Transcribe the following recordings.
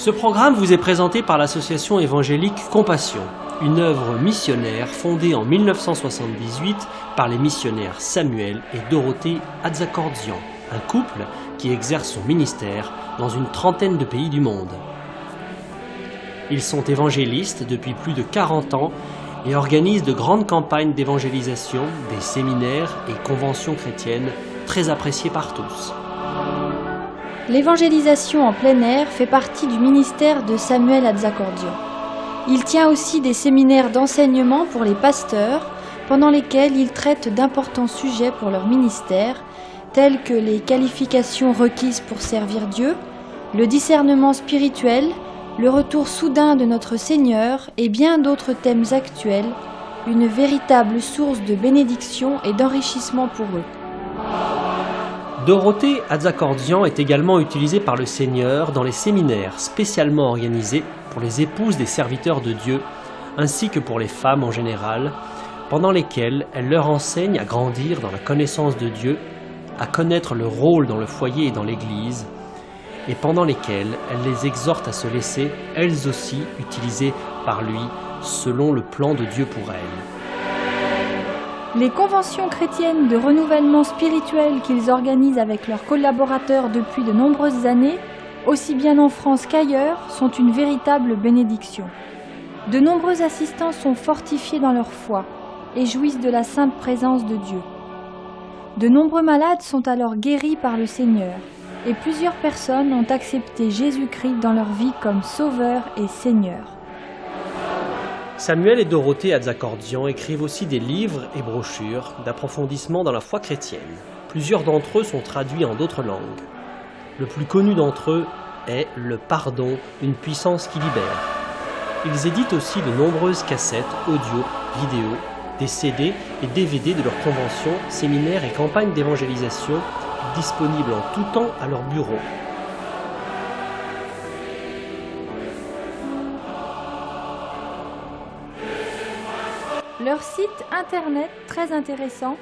Ce programme vous est présenté par l'association évangélique Compassion, une œuvre missionnaire fondée en 1978 par les missionnaires Samuel et Dorothée Atzakordzian, un couple qui exerce son ministère dans une trentaine de pays du monde. Ils sont évangélistes depuis plus de 40 ans et organisent de grandes campagnes d'évangélisation, des séminaires et conventions chrétiennes très appréciées par tous. L'évangélisation en plein air fait partie du ministère de Samuel Atzakordzian. Il tient aussi des séminaires d'enseignement pour les pasteurs, pendant lesquels il traite d'importants sujets pour leur ministère, tels que les qualifications requises pour servir Dieu, le discernement spirituel, le retour soudain de notre Seigneur et bien d'autres thèmes actuels, une véritable source de bénédiction et d'enrichissement pour eux. Dorothée Atzakordzian est également utilisée par le Seigneur dans les séminaires spécialement organisés pour les épouses des serviteurs de Dieu, ainsi que pour les femmes en général, pendant lesquels elle leur enseigne à grandir dans la connaissance de Dieu, à connaître leur rôle dans le foyer et dans l'Église, et pendant lesquels elle les exhorte à se laisser, elles aussi, utilisées par lui, selon le plan de Dieu pour elles. Les conventions chrétiennes de renouvellement spirituel qu'ils organisent avec leurs collaborateurs depuis de nombreuses années, aussi bien en France qu'ailleurs, sont une véritable bénédiction. De nombreux assistants sont fortifiés dans leur foi et jouissent de la sainte présence de Dieu. De nombreux malades sont alors guéris par le Seigneur et plusieurs personnes ont accepté Jésus-Christ dans leur vie comme Sauveur et Seigneur. Samuel et Dorothée Atzakordzian écrivent aussi des livres et brochures d'approfondissement dans la foi chrétienne. Plusieurs d'entre eux sont traduits en d'autres langues. Le plus connu d'entre eux est « Le pardon, une puissance qui libère ». Ils éditent aussi de nombreuses cassettes, audio, vidéo, des CD et DVD de leurs conventions, séminaires et campagnes d'évangélisation disponibles en tout temps à leur bureau. Leur site internet, très intéressant,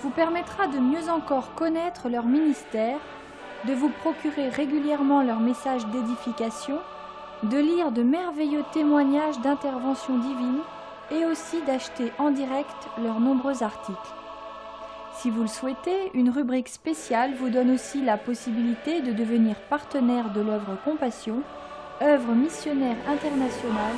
vous permettra de mieux encore connaître leur ministère, de vous procurer régulièrement leurs messages d'édification, de lire de merveilleux témoignages d'intervention divine et aussi d'acheter en direct leurs nombreux articles. Si vous le souhaitez, une rubrique spéciale vous donne aussi la possibilité de devenir partenaire de l'œuvre Compassion, œuvre missionnaire internationale.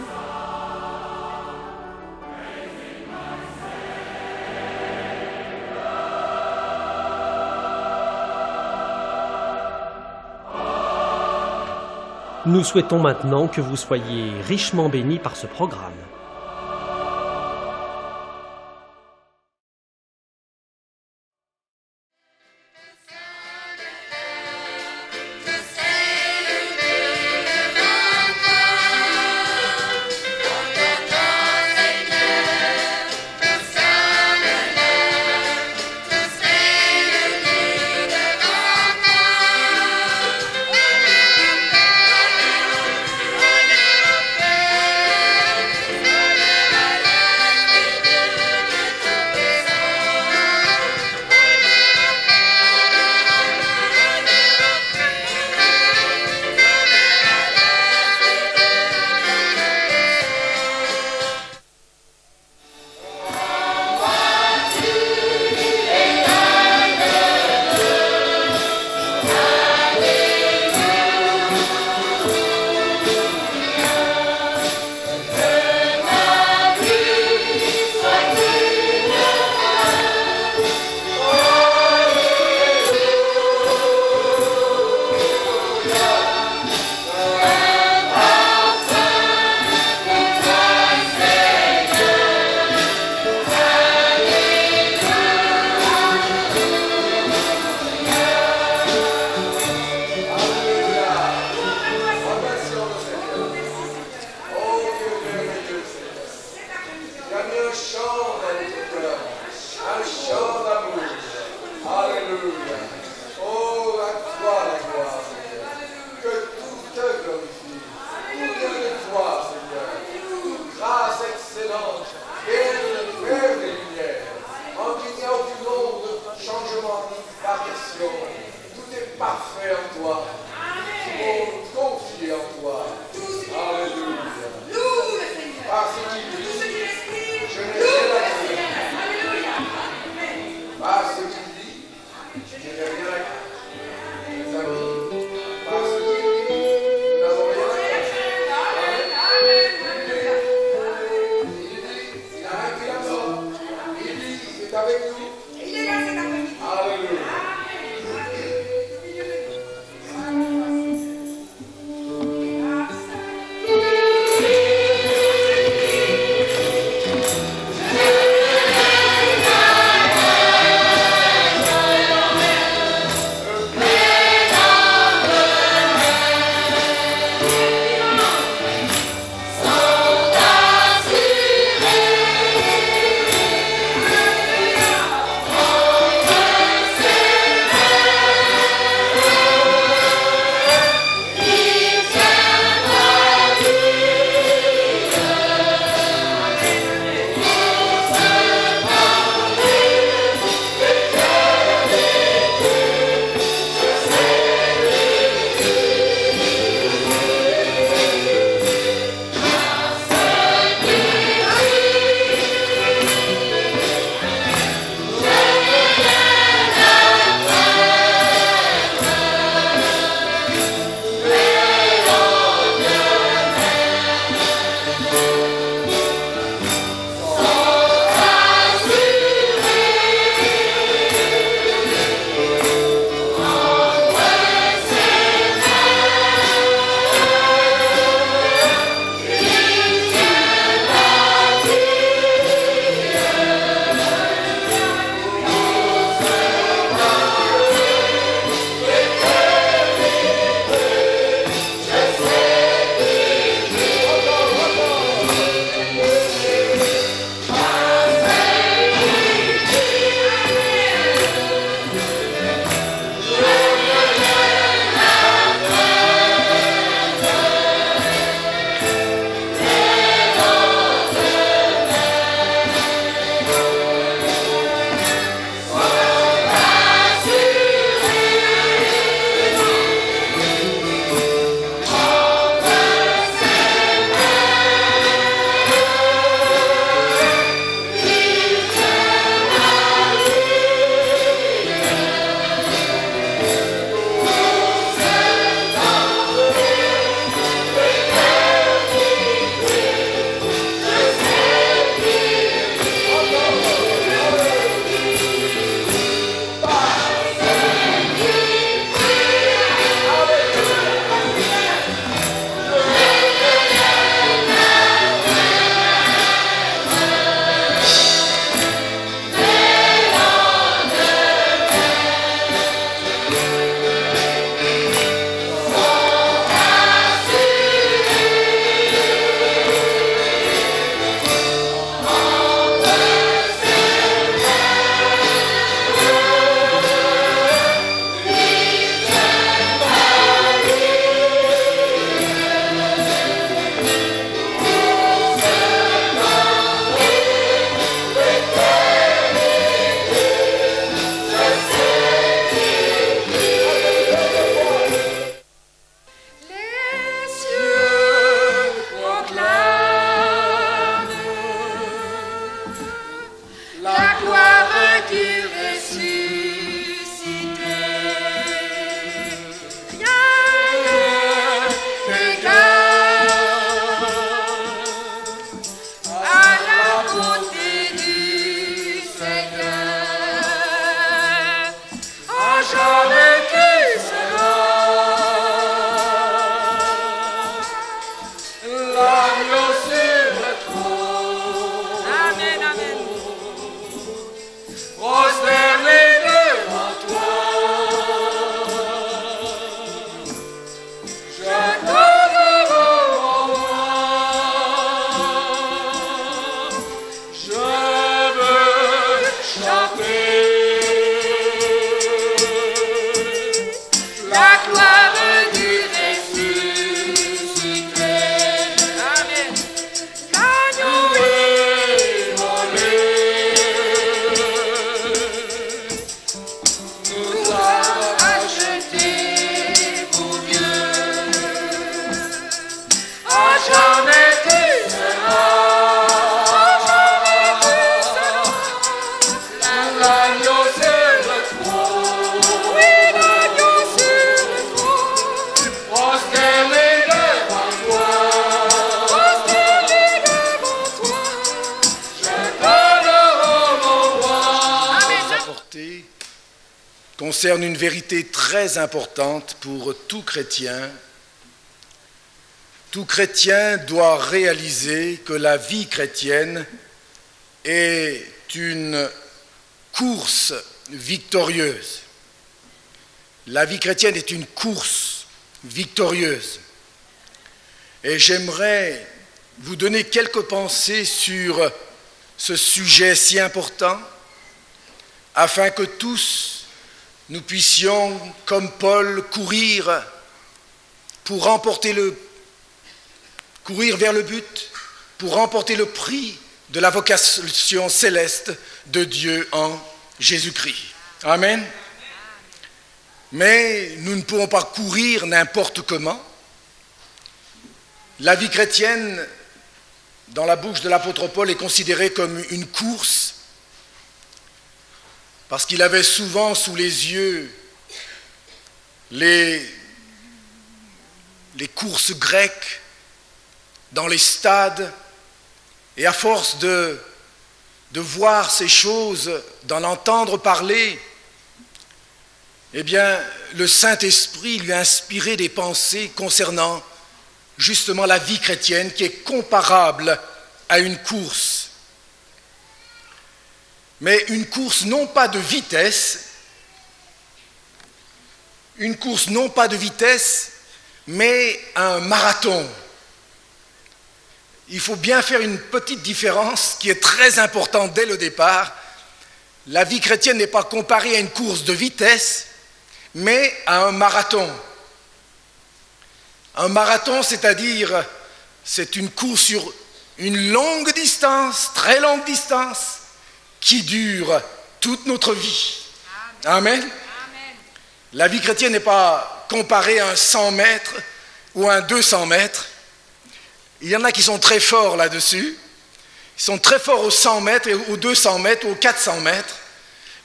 Nous souhaitons maintenant que vous soyez richement bénis par ce programme. concerne une vérité très importante pour tout chrétien. Tout chrétien doit réaliser que la vie chrétienne est une course victorieuse. La vie chrétienne est une course victorieuse. Et j'aimerais vous donner quelques pensées sur ce sujet si important, afin que tous nous puissions, comme Paul, courir vers le but, pour remporter le prix de la vocation céleste de Dieu en Jésus-Christ. Amen. Mais nous ne pouvons pas courir n'importe comment. La vie chrétienne, dans la bouche de l'apôtre Paul, est considérée comme une course, parce qu'il avait souvent sous les yeux les courses grecques dans les stades, et à force de voir ces choses, d'en entendre parler, eh bien, le Saint-Esprit lui a inspiré des pensées concernant justement la vie chrétienne qui est comparable à une course. Mais une course non pas de vitesse, mais un marathon. Il faut bien faire une petite différence qui est très importante dès le départ. La vie chrétienne n'est pas comparée à une course de vitesse, mais à un marathon. Un marathon, c'est-à-dire, c'est une course sur une longue distance, très longue distance, qui dure toute notre vie. Amen. Amen. La vie chrétienne n'est pas comparée à un 100 mètres ou à un 200 mètres. Il y en a qui sont très forts là-dessus. Ils sont très forts aux 100 mètres, et aux 200 mètres, aux 400 mètres.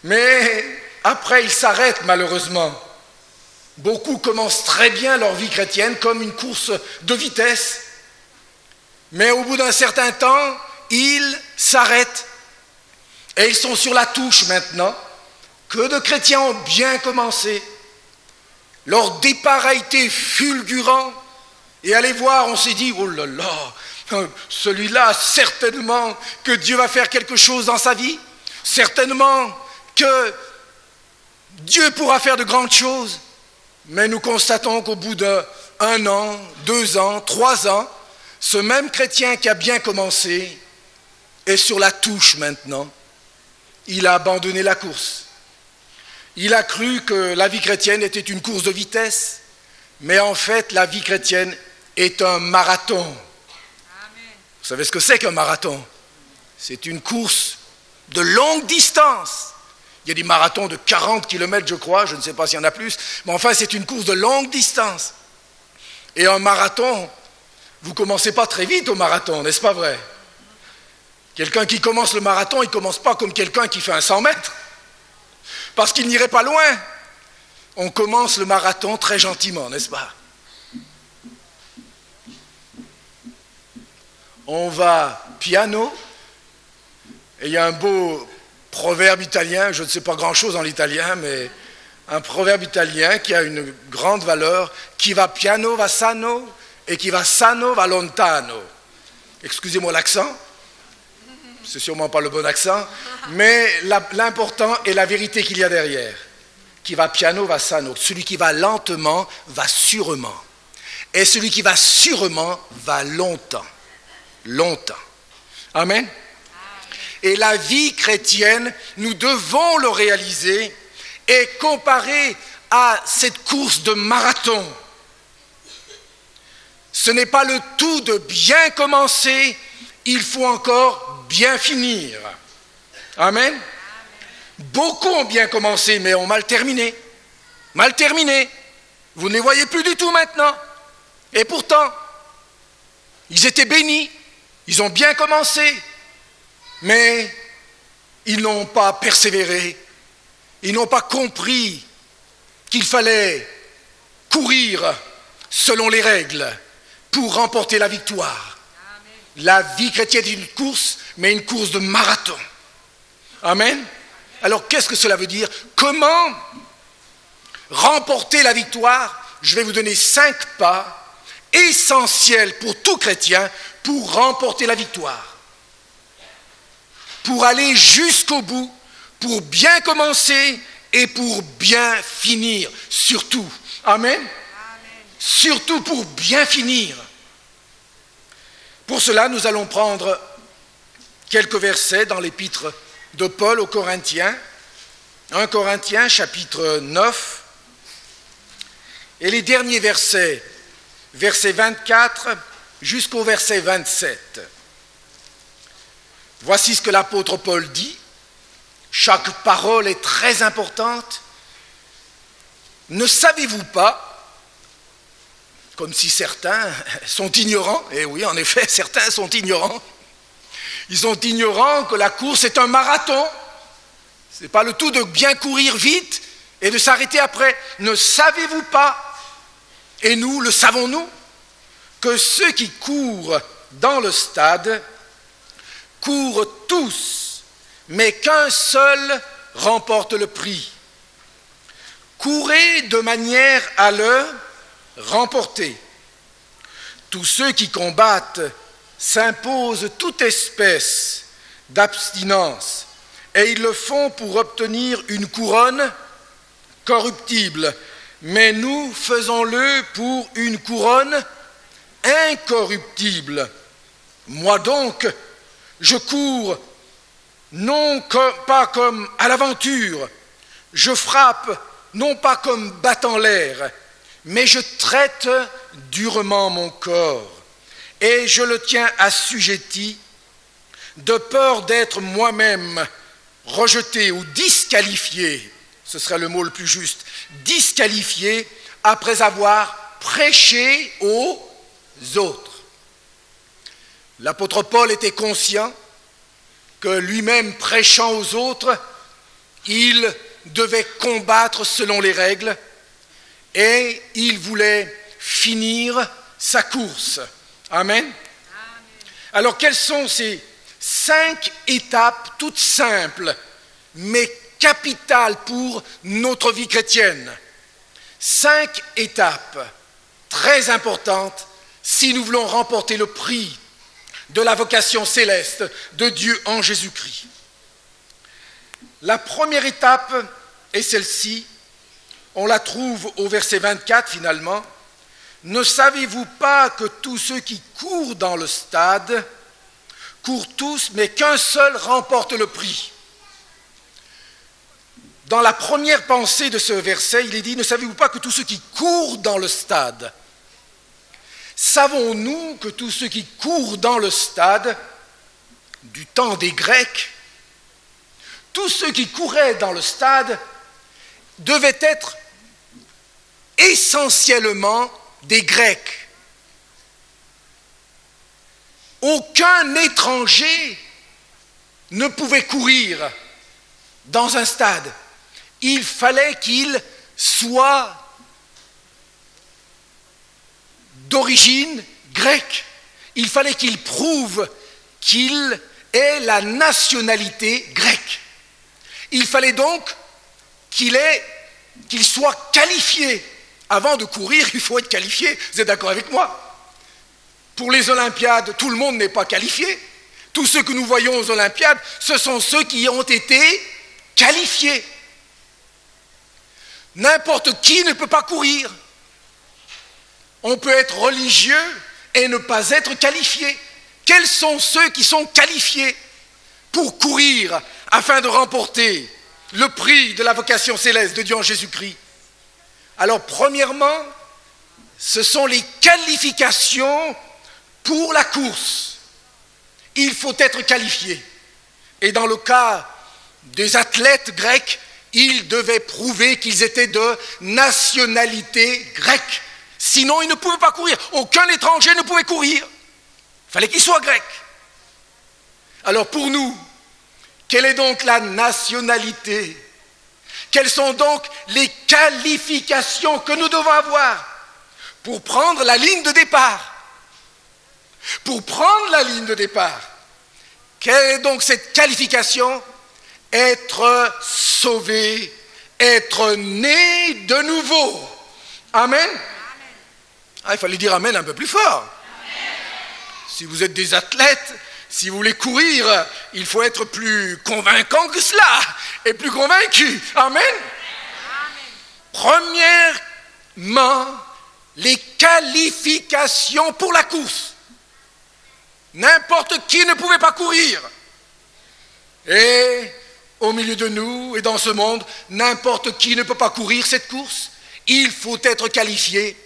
Mais après, ils s'arrêtent malheureusement. Beaucoup commencent très bien leur vie chrétienne comme une course de vitesse. Mais au bout d'un certain temps, ils s'arrêtent. Et ils sont sur la touche maintenant. Que de chrétiens ont bien commencé. Leur départ a été fulgurant. Et allez voir, on s'est dit, oh là là, celui-là, certainement que Dieu va faire quelque chose dans sa vie. Certainement que Dieu pourra faire de grandes choses. Mais nous constatons qu'au bout d'1 an, 2 ans, 3 ans, ce même chrétien qui a bien commencé est sur la touche maintenant. Il a abandonné la course. Il a cru que la vie chrétienne était une course de vitesse, mais en fait, la vie chrétienne est un marathon. Amen. Vous savez ce que c'est qu'un marathon? C'est une course de longue distance. Il y a des marathons de 40 km, je crois, je ne sais pas s'il y en a plus, mais enfin, c'est une course de longue distance. Et un marathon, vous ne commencez pas très vite au marathon, n'est-ce pas vrai? Quelqu'un qui commence le marathon, il ne commence pas comme quelqu'un qui fait un 100 mètres, parce qu'il n'irait pas loin. On commence le marathon très gentiment, n'est-ce pas? On va piano, et il y a un beau proverbe italien, je ne sais pas grand-chose en italien, mais un proverbe italien qui a une grande valeur, qui va piano va sano, et qui va sano va lontano. Excusez-moi l'accent, c'est sûrement pas le bon accent, mais l'important est la vérité qu'il y a derrière. Qui va piano va sano, celui qui va lentement va sûrement, et celui qui va sûrement va longtemps. Longtemps. Amen. Et la vie chrétienne, nous devons le réaliser, est comparée à cette course de marathon. Ce n'est pas le tout de bien commencer, il faut encore bien finir. Amen. Beaucoup ont bien commencé, mais ont mal terminé. Mal terminé. Vous ne les voyez plus du tout maintenant. Et pourtant, ils étaient bénis. Ils ont bien commencé. Mais ils n'ont pas persévéré. Ils n'ont pas compris qu'il fallait courir selon les règles pour remporter la victoire. Amen. La vie chrétienne est une course, mais une course de marathon. Amen. Alors qu'est-ce que cela veut dire? Comment remporter la victoire, je vais vous donner 5 pas essentiels pour tout chrétien pour remporter la victoire. Pour aller jusqu'au bout, pour bien commencer et pour bien finir, surtout. Amen. Surtout pour bien finir. Pour cela, nous allons prendre quelques versets dans l'épître de Paul aux Corinthiens, 1 Corinthiens chapitre 9, et les derniers versets, verset 24 jusqu'au verset 27. Voici ce que l'apôtre Paul dit. Chaque parole est très importante. Ne savez-vous pas, comme si certains sont ignorants, et oui, en effet, certains sont ignorants, ils sont ignorants que la course est un marathon. Ce n'est pas le tout de bien courir vite et de s'arrêter après. Ne savez-vous pas, et nous, le savons-nous, que ceux qui courent dans le stade courent tous, mais qu'un seul remporte le prix. Courez de manière à le remporter. Tous ceux qui combattent s'imposent toute espèce d'abstinence, et ils le font pour obtenir une couronne corruptible, mais nous faisons-le pour une couronne incorruptible. Moi donc, je cours non pas comme à l'aventure, je frappe non pas comme battant l'air, mais je traite durement mon corps, et je le tiens assujetti, de peur d'être moi-même rejeté ou disqualifié, ce serait le mot le plus juste, disqualifié après avoir prêché aux autres. L'apôtre Paul était conscient que lui-même prêchant aux autres, il devait combattre selon les règles et il voulait finir sa course. Amen. Alors quelles sont ces 5 étapes toutes simples mais capitales pour notre vie chrétienne? 5 étapes très importantes si nous voulons remporter le prix de la vocation céleste de Dieu en Jésus-Christ. La première étape est celle-ci, on la trouve au verset 24 finalement. Ne savez-vous pas que tous ceux qui courent dans le stade courent tous, mais qu'un seul remporte le prix? Dans la première pensée de ce verset, il est dit, ne savez-vous pas que tous ceux qui courent dans le stade? Savons-nous que tous ceux qui courent dans le stade, du temps des Grecs, tous ceux qui couraient dans le stade devaient être essentiellement des Grecs. Aucun étranger ne pouvait courir dans un stade. Il fallait qu'il soit d'origine grecque. Il fallait qu'il prouve qu'il ait la nationalité grecque. Il fallait donc qu'il soit qualifié. Avant de courir, il faut être qualifié. Vous êtes d'accord avec moi? Pour les Olympiades, tout le monde n'est pas qualifié. Tous ceux que nous voyons aux Olympiades, ce sont ceux qui ont été qualifiés. N'importe qui ne peut pas courir. On peut être religieux et ne pas être qualifié. Quels sont ceux qui sont qualifiés pour courir afin de remporter le prix de la vocation céleste de Dieu en Jésus-Christ? Alors, premièrement, ce sont les qualifications pour la course. Il faut être qualifié. Et dans le cas des athlètes grecs, ils devaient prouver qu'ils étaient de nationalité grecque. Sinon, ils ne pouvaient pas courir. Aucun étranger ne pouvait courir. Il fallait qu'il soit grec. Alors pour nous, quelle est donc la nationalité? Quelles sont donc les qualifications que nous devons avoir pour prendre la ligne de départ? Pour prendre la ligne de départ, quelle est donc cette qualification? Être sauvé être né de nouveau. Amen. Ah, il fallait dire amen un peu plus fort. Amen. Si vous êtes des athlètes, si vous voulez courir, il faut être plus convaincant que cela et plus convaincu. Amen. Premièrement, les qualifications pour la course. N'importe qui ne pouvait pas courir. Et au milieu de nous et dans ce monde, n'importe qui ne peut pas courir cette course. Il faut être qualifié.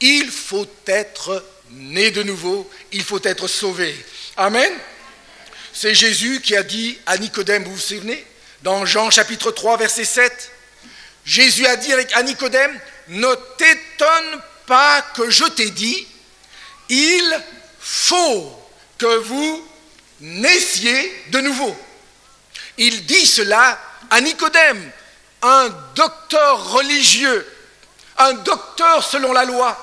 Il faut être né de nouveau. Il faut être sauvé. Amen. C'est Jésus qui a dit à Nicodème, vous vous souvenez, dans Jean chapitre 3, verset 7, Jésus a dit à Nicodème, ne t'étonne pas que je t'ai dit, il faut que vous naissiez de nouveau. Il dit cela à Nicodème, un docteur religieux, un docteur selon la loi,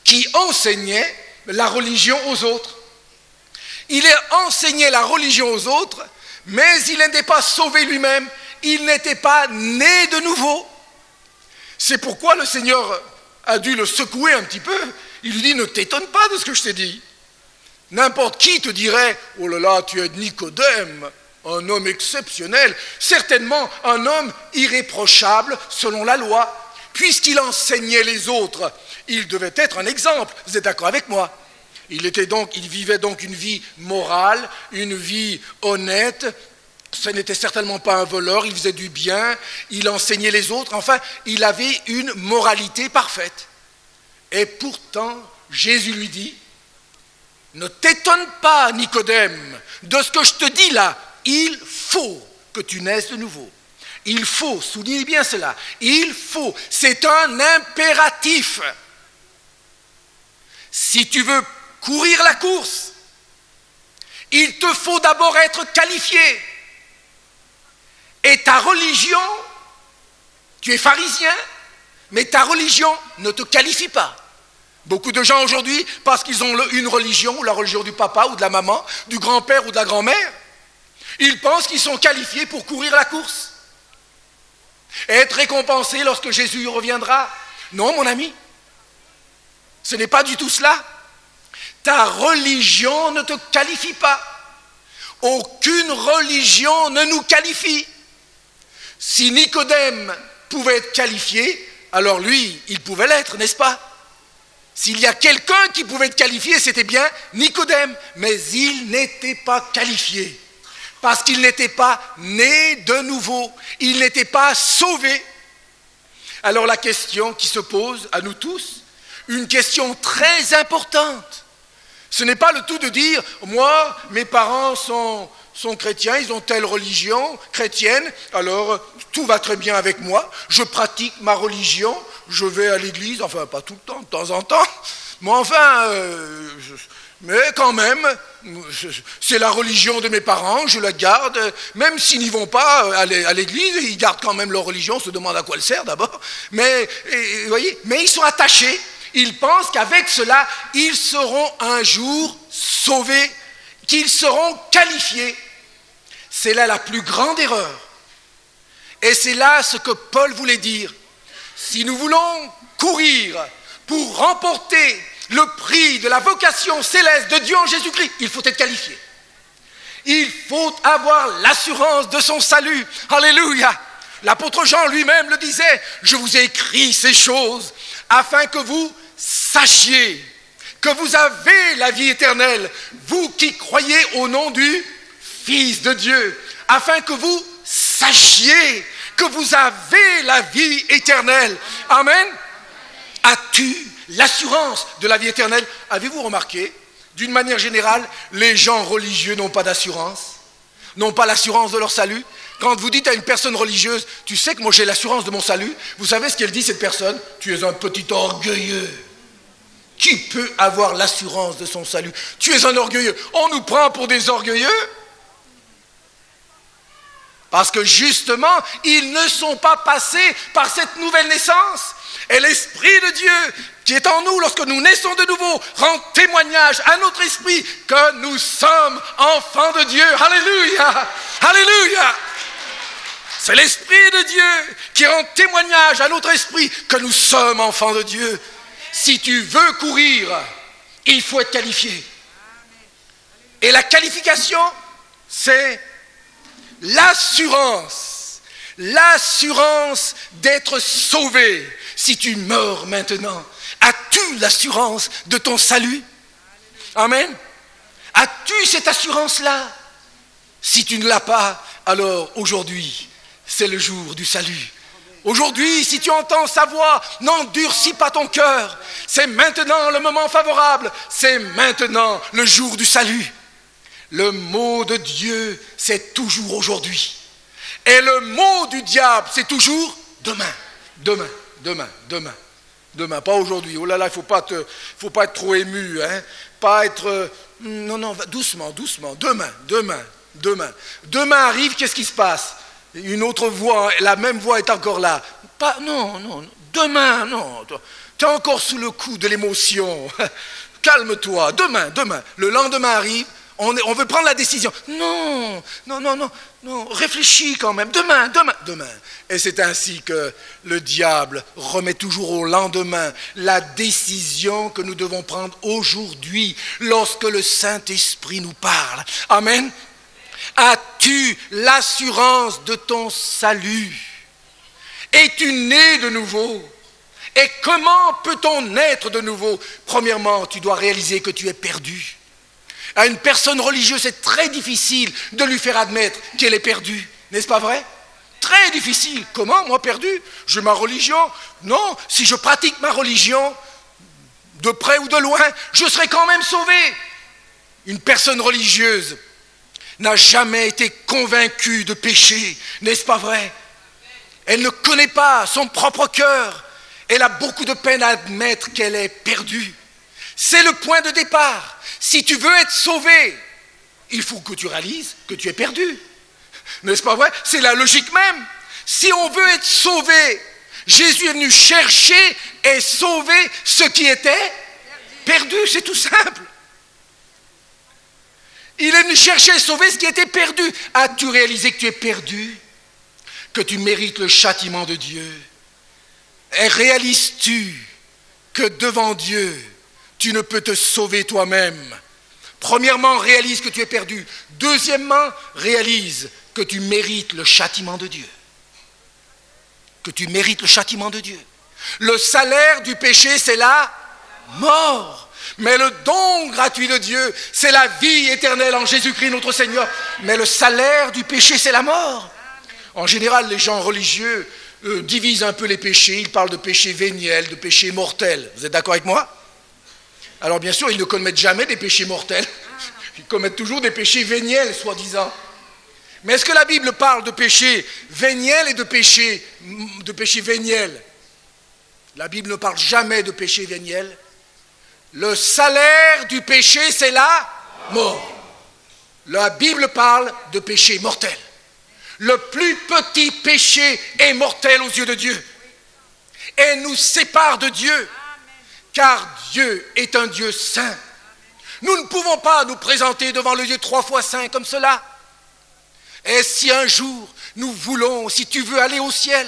qui enseignait la religion aux autres. Il enseignait la religion aux autres, mais il n'était pas sauvé lui-même, il n'était pas né de nouveau. C'est pourquoi le Seigneur a dû le secouer un petit peu. Il lui dit, ne t'étonne pas de ce que je t'ai dit. N'importe qui te dirait, oh là là, tu es Nicodème, un homme exceptionnel, certainement un homme irréprochable selon la loi, puisqu'il enseignait les autres. Il devait être un exemple, vous êtes d'accord avec moi? Il vivait donc une vie morale, une vie honnête. Ce n'était certainement pas un voleur, il faisait du bien, il enseignait les autres. Enfin, il avait une moralité parfaite. Et pourtant, Jésus lui dit, ne t'étonne pas, Nicodème, de ce que je te dis là. Il faut que tu naisses de nouveau. Il faut, soulignez bien cela, il faut, c'est un impératif. Si tu veux courir la course, il te faut d'abord être qualifié. Et ta religion, tu es pharisien, mais ta religion ne te qualifie pas. Beaucoup de gens aujourd'hui, parce qu'ils ont une religion, la religion du papa ou de la maman, du grand-père ou de la grand-mère, ils pensent qu'ils sont qualifiés pour courir la course et être récompensés lorsque Jésus reviendra. Non, mon ami, ce n'est pas du tout cela. Ta religion ne te qualifie pas. Aucune religion ne nous qualifie. Si Nicodème pouvait être qualifié, alors lui, il pouvait l'être, n'est-ce pas? S'il y a quelqu'un qui pouvait être qualifié, c'était bien Nicodème, mais il n'était pas qualifié, parce qu'il n'était pas né de nouveau, il n'était pas sauvé. Alors la question qui se pose à nous tous, une question très importante, ce n'est pas le tout de dire, moi, mes parents sont chrétiens, ils ont telle religion chrétienne, alors tout va très bien avec moi, je pratique ma religion, je vais à l'église, enfin pas tout le temps, de temps en temps, mais enfin, mais quand même, c'est la religion de mes parents, je la garde, même s'ils n'y vont pas à l'église, ils gardent quand même leur religion, on se demande à quoi elle sert d'abord, mais, vous voyez, mais ils sont attachés, ils pensent qu'avec cela, ils seront un jour sauvés, qu'ils seront qualifiés. C'est là la plus grande erreur. Et c'est là ce que Paul voulait dire. Si nous voulons courir pour remporter le prix de la vocation céleste de Dieu en Jésus-Christ, il faut être qualifié. Il faut avoir l'assurance de son salut. Alléluia. L'apôtre Jean lui-même le disait, je vous ai écrit ces choses afin que vous sachiez que vous avez la vie éternelle, vous qui croyez au nom du Fils de Dieu, afin que vous sachiez que vous avez la vie éternelle. Amen. As-tu l'assurance de la vie éternelle? Avez-vous remarqué, d'une manière générale, les gens religieux n'ont pas d'assurance, n'ont pas l'assurance de leur salut. Quand vous dites à une personne religieuse, tu sais que moi j'ai l'assurance de mon salut, vous savez ce qu'elle dit cette personne? Tu es un petit orgueilleux. Qui peut avoir l'assurance de son salut? Tu es un orgueilleux. On nous prend pour des orgueilleux parce que justement, ils ne sont pas passés par cette nouvelle naissance. Et l'Esprit de Dieu qui est en nous lorsque nous naissons de nouveau rend témoignage à notre esprit que nous sommes enfants de Dieu. Alléluia! Alléluia! C'est l'Esprit de Dieu qui rend témoignage à notre esprit que nous sommes enfants de Dieu. Si tu veux courir, il faut être qualifié. Et la qualification, c'est l'assurance d'être sauvé. Si tu meurs maintenant, as-tu l'assurance de ton salut? Amen. As-tu cette assurance-là? Si tu ne l'as pas, alors aujourd'hui, c'est le jour du salut. Aujourd'hui, si tu entends sa voix, n'endurcis pas ton cœur. C'est maintenant le moment favorable. C'est maintenant le jour du salut. Le mot de Dieu, c'est toujours aujourd'hui. Et le mot du diable, c'est toujours demain. Demain, demain, demain. Demain, pas aujourd'hui. Oh là là, il faut pas être trop ému. Pas être... non, doucement, doucement. Demain, demain, demain. Demain arrive, qu'est-ce qui se passe? Une autre voix, la même voix est encore là. Non. Demain, non. Tu es encore sous le coup de l'émotion. Calme-toi. Demain. Le lendemain arrive. On veut prendre la décision. Non. Réfléchis quand même. Demain. Et c'est ainsi que le diable remet toujours au lendemain la décision que nous devons prendre aujourd'hui lorsque le Saint-Esprit nous parle. Amen. As-tu l'assurance de ton salut? Es-tu né de nouveau? Et comment peut-on naître de nouveau? Premièrement, tu dois réaliser que tu es perdu. À une personne religieuse, c'est très difficile de lui faire admettre qu'elle est perdue. N'est-ce pas vrai? Très difficile. Comment, moi perdu? J'ai ma religion. Non, si je pratique ma religion, de près ou de loin, je serai quand même sauvé. Une personne religieuse n'a jamais été convaincue de péché, n'est-ce pas vrai? Elle ne connaît pas son propre cœur. Elle a beaucoup de peine à admettre qu'elle est perdue. C'est le point de départ. Si tu veux être sauvé, il faut que tu réalises que tu es perdu. N'est-ce pas vrai? C'est la logique même. Si on veut être sauvé, Jésus est venu chercher et sauver ce qui était perdu. C'est tout simple. Il est venu chercher et sauver ce qui était perdu. As-tu réalisé que tu es perdu? Que tu mérites le châtiment de Dieu? Et réalises-tu que devant Dieu, tu ne peux te sauver toi-même? Premièrement, réalise que tu es perdu. Deuxièmement, réalise que tu mérites le châtiment de Dieu. Que tu mérites le châtiment de Dieu. Le salaire du péché, c'est la mort. Mais le don gratuit de Dieu, c'est la vie éternelle en Jésus-Christ notre Seigneur. Mais le salaire du péché, c'est la mort. En général, les gens religieux divisent un peu les péchés. Ils parlent de péché véniel, de péché mortel. Vous êtes d'accord avec moi? Alors bien sûr, ils ne commettent jamais des péchés mortels. Ils commettent toujours des péchés véniels, soi-disant. Mais est-ce que la Bible parle de péché véniel et de péché véniel? La Bible ne parle jamais de péché véniel. Le salaire du péché, c'est la mort. La Bible parle de péché mortel. Le plus petit péché est mortel aux yeux de Dieu et nous sépare de Dieu, car Dieu est un Dieu saint. Nous ne pouvons pas nous présenter devant le Dieu 3 fois saint comme cela. Et si un jour nous voulons, si tu veux aller au ciel,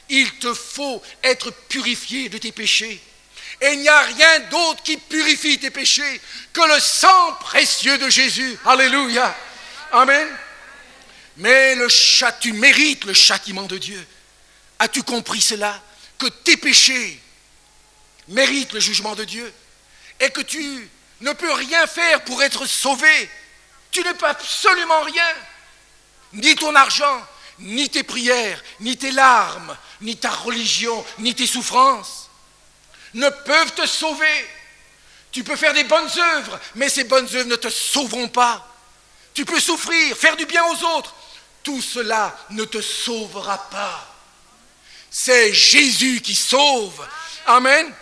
il te faut être purifié de tes péchés. Et il n'y a rien d'autre qui purifie tes péchés que le sang précieux de Jésus. Alléluia. Amen. Mais tu mérites le châtiment de Dieu. As-tu compris cela? Que tes péchés méritent le jugement de Dieu et que tu ne peux rien faire pour être sauvé. Tu ne peux absolument rien. Ni ton argent, ni tes prières, ni tes larmes, ni ta religion, ni tes souffrances ne peuvent te sauver. Tu peux faire des bonnes œuvres, mais ces bonnes œuvres ne te sauveront pas. Tu peux souffrir, faire du bien aux autres. Tout cela ne te sauvera pas. C'est Jésus qui sauve. Amen.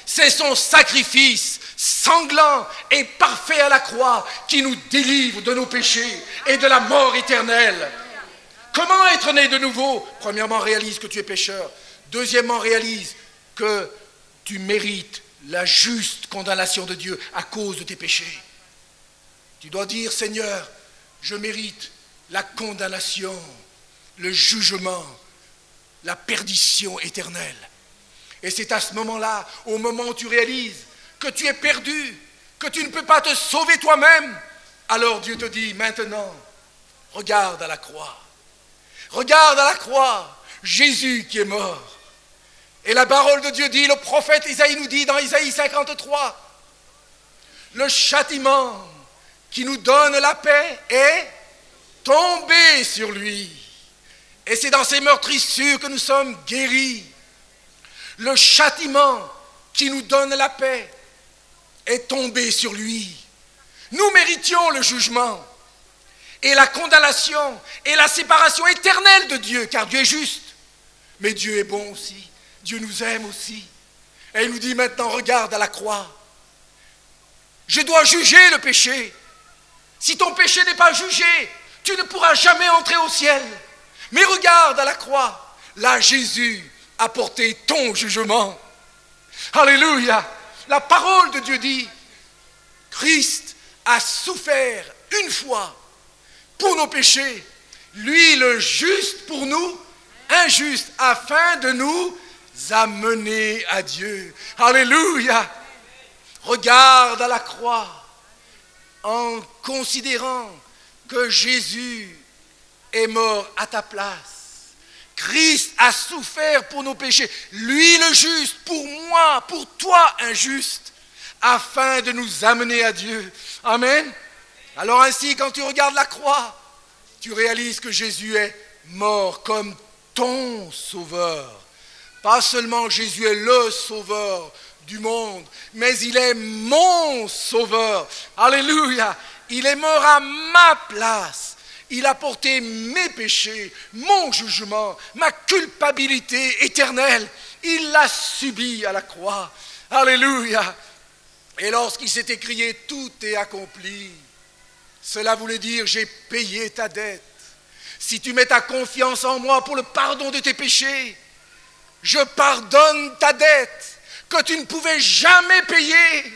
C'est son sacrifice sanglant et parfait à la croix qui nous délivre de nos péchés et de la mort éternelle. Comment être né de nouveau? Premièrement, réalise que tu es pécheur. Deuxièmement, réalise que tu mérites la juste condamnation de Dieu à cause de tes péchés. Tu dois dire, Seigneur, je mérite la condamnation le jugement, la perdition éternelle. Et c'est à ce moment-là, au moment où tu réalises que tu es perdu, que tu ne peux pas te sauver toi-même, alors Dieu te dit maintenant, regarde à la croix. Regarde à la croix, Jésus qui est mort. Et la parole de Dieu dit, le prophète Isaïe nous dit dans Isaïe 53, le châtiment qui nous donne la paix est tombé sur lui. Et c'est dans ces meurtrissures que nous sommes guéris. Le châtiment qui nous donne la paix est tombé sur lui. Nous méritions le jugement et la condamnation et la séparation éternelle de Dieu, car Dieu est juste. Mais Dieu est bon aussi. Dieu nous aime aussi. Et il nous dit maintenant, regarde à la croix. Je dois juger le péché. Si ton péché n'est pas jugé, tu ne pourras jamais entrer au ciel. Mais regarde à la croix. Là, Jésus a porté ton jugement. Alléluia. La parole de Dieu dit, Christ a souffert une fois pour nos péchés. Lui, le juste pour nous, injuste, afin de nous amener à Dieu. Alléluia. Regarde à la croix en considérant que Jésus est mort à ta place. Christ a souffert pour nos péchés. Lui le juste, pour moi, pour toi injuste, afin de nous amener à Dieu. Amen. Alors ainsi, quand tu regardes la croix, tu réalises que Jésus est mort comme ton sauveur. Pas seulement Jésus est le sauveur du monde, mais il est mon sauveur. Alléluia. Il est mort à ma place. Il a porté mes péchés, mon jugement, ma culpabilité éternelle. Il l'a subi à la croix. Alléluia. Et lorsqu'il s'est écrié « Tout est accompli », cela voulait dire « J'ai payé ta dette ». Si tu mets ta confiance en moi pour le pardon de tes péchés, je pardonne ta dette que tu ne pouvais jamais payer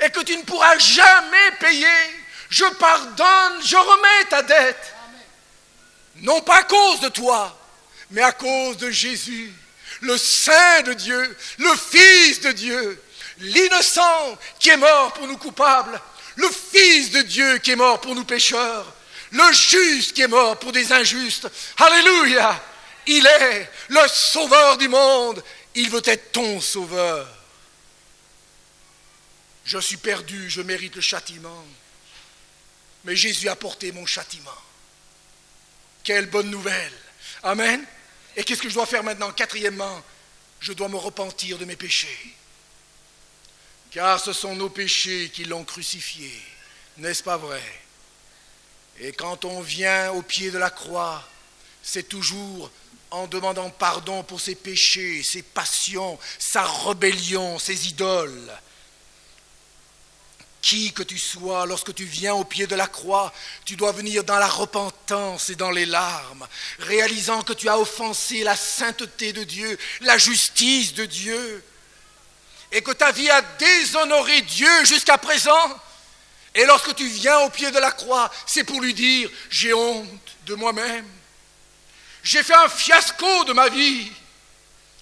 et que tu ne pourras jamais payer. Je pardonne, je remets ta dette. Non pas à cause de toi, mais à cause de Jésus, le Saint de Dieu, le Fils de Dieu, l'innocent qui est mort pour nous coupables, le Fils de Dieu qui est mort pour nous pécheurs, le juste qui est mort pour des injustes. Alléluia! Il est le sauveur du monde. Il veut être ton sauveur. Je suis perdu, je mérite le châtiment. Mais Jésus a porté mon châtiment. Quelle bonne nouvelle. Amen. Et qu'est-ce que je dois faire maintenant? Quatrièmement, je dois me repentir de mes péchés. Car ce sont nos péchés qui l'ont crucifié. N'est-ce pas vrai? Et quand on vient au pied de la croix, c'est toujours en demandant pardon pour ses péchés, ses passions, sa rébellion, ses idoles. Qui que tu sois, lorsque tu viens au pied de la croix, tu dois venir dans la repentance et dans les larmes, réalisant que tu as offensé la sainteté de Dieu, la justice de Dieu, et que ta vie a déshonoré Dieu jusqu'à présent. Et lorsque tu viens au pied de la croix, c'est pour lui dire, j'ai honte de moi-même. J'ai fait un fiasco de ma vie.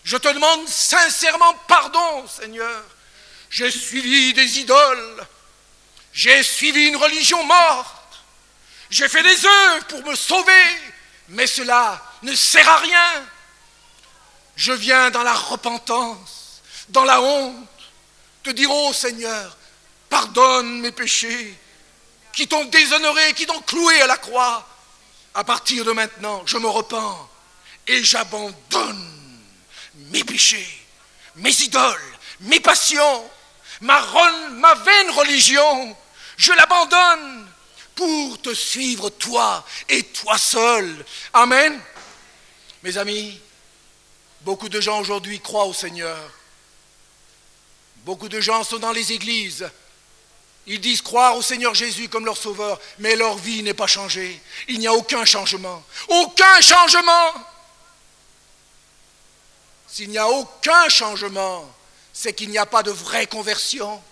Je te demande sincèrement pardon, Seigneur. J'ai suivi des idoles. J'ai suivi une religion morte. J'ai fait des œuvres pour me sauver, mais cela ne sert à rien. Je viens dans la repentance, dans la honte, te dire, oh Seigneur, pardonne mes péchés qui t'ont déshonoré, qui t'ont cloué à la croix. À partir de maintenant, je me repens et j'abandonne mes péchés, mes idoles, mes passions, ma vaine religion. Je l'abandonne pour te suivre toi et toi seul. Amen. Mes amis, beaucoup de gens aujourd'hui croient au Seigneur. Beaucoup de gens sont dans les églises. Ils disent croire au Seigneur Jésus comme leur sauveur, mais leur vie n'est pas changée. Il n'y a aucun changement. Aucun changement. S'il n'y a aucun changement, c'est qu'il n'y a pas de vraie conversion.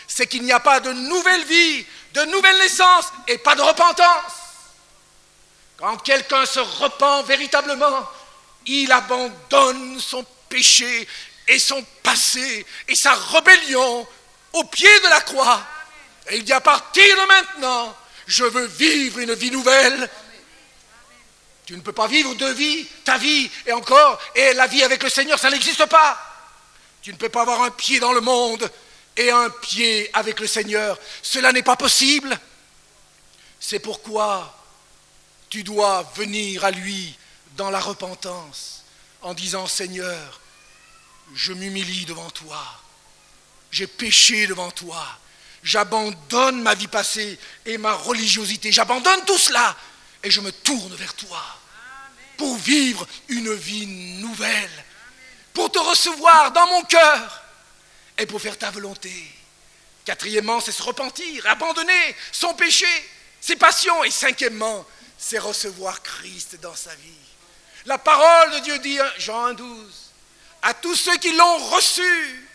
C'est qu'il n'y a pas de nouvelle vie, de nouvelle naissance et pas de repentance. Quand quelqu'un se repent véritablement, il abandonne son péché et son passé et sa rébellion au pied de la croix. Et il dit, à partir de maintenant, je veux vivre une vie nouvelle. Tu ne peux pas vivre deux vies, ta vie et la vie avec le Seigneur, ça n'existe pas. Tu ne peux pas avoir un pied dans le monde et un pied avec le Seigneur. Cela n'est pas possible. C'est pourquoi tu dois venir à lui dans la repentance en disant, Seigneur, je m'humilie devant toi. J'ai péché devant toi. J'abandonne ma vie passée et ma religiosité. J'abandonne tout cela et je me tourne vers toi pour vivre une vie nouvelle, pour te recevoir dans mon cœur et pour faire ta volonté. Quatrièmement, c'est se repentir, abandonner son péché, ses passions. Et cinquièmement, c'est recevoir Christ dans sa vie. La parole de Dieu dit, Jean 1,12, à tous ceux qui l'ont reçu,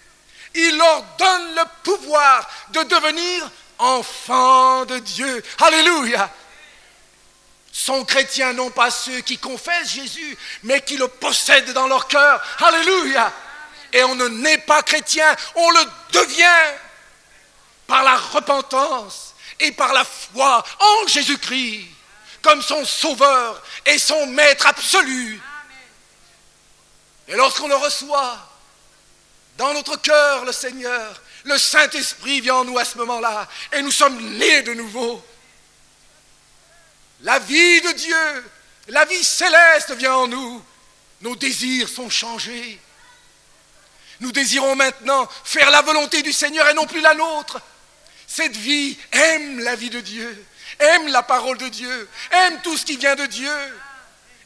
il leur donne le pouvoir de devenir enfants de Dieu. Alléluia! Sont chrétiens non pas ceux qui confessent Jésus, mais qui le possèdent dans leur cœur. Alléluia! Et on ne naît pas chrétien, on le devient par la repentance et par la foi en Jésus-Christ, comme son sauveur et son maître absolu. Et lorsqu'on le reçoit dans notre cœur, le Seigneur, le Saint-Esprit vient en nous à ce moment-là, et nous sommes nés de nouveau. La vie de Dieu, la vie céleste vient en nous. Nos désirs sont changés. Nous désirons maintenant faire la volonté du Seigneur et non plus la nôtre. Cette vie aime la vie de Dieu, aime la parole de Dieu, aime tout ce qui vient de Dieu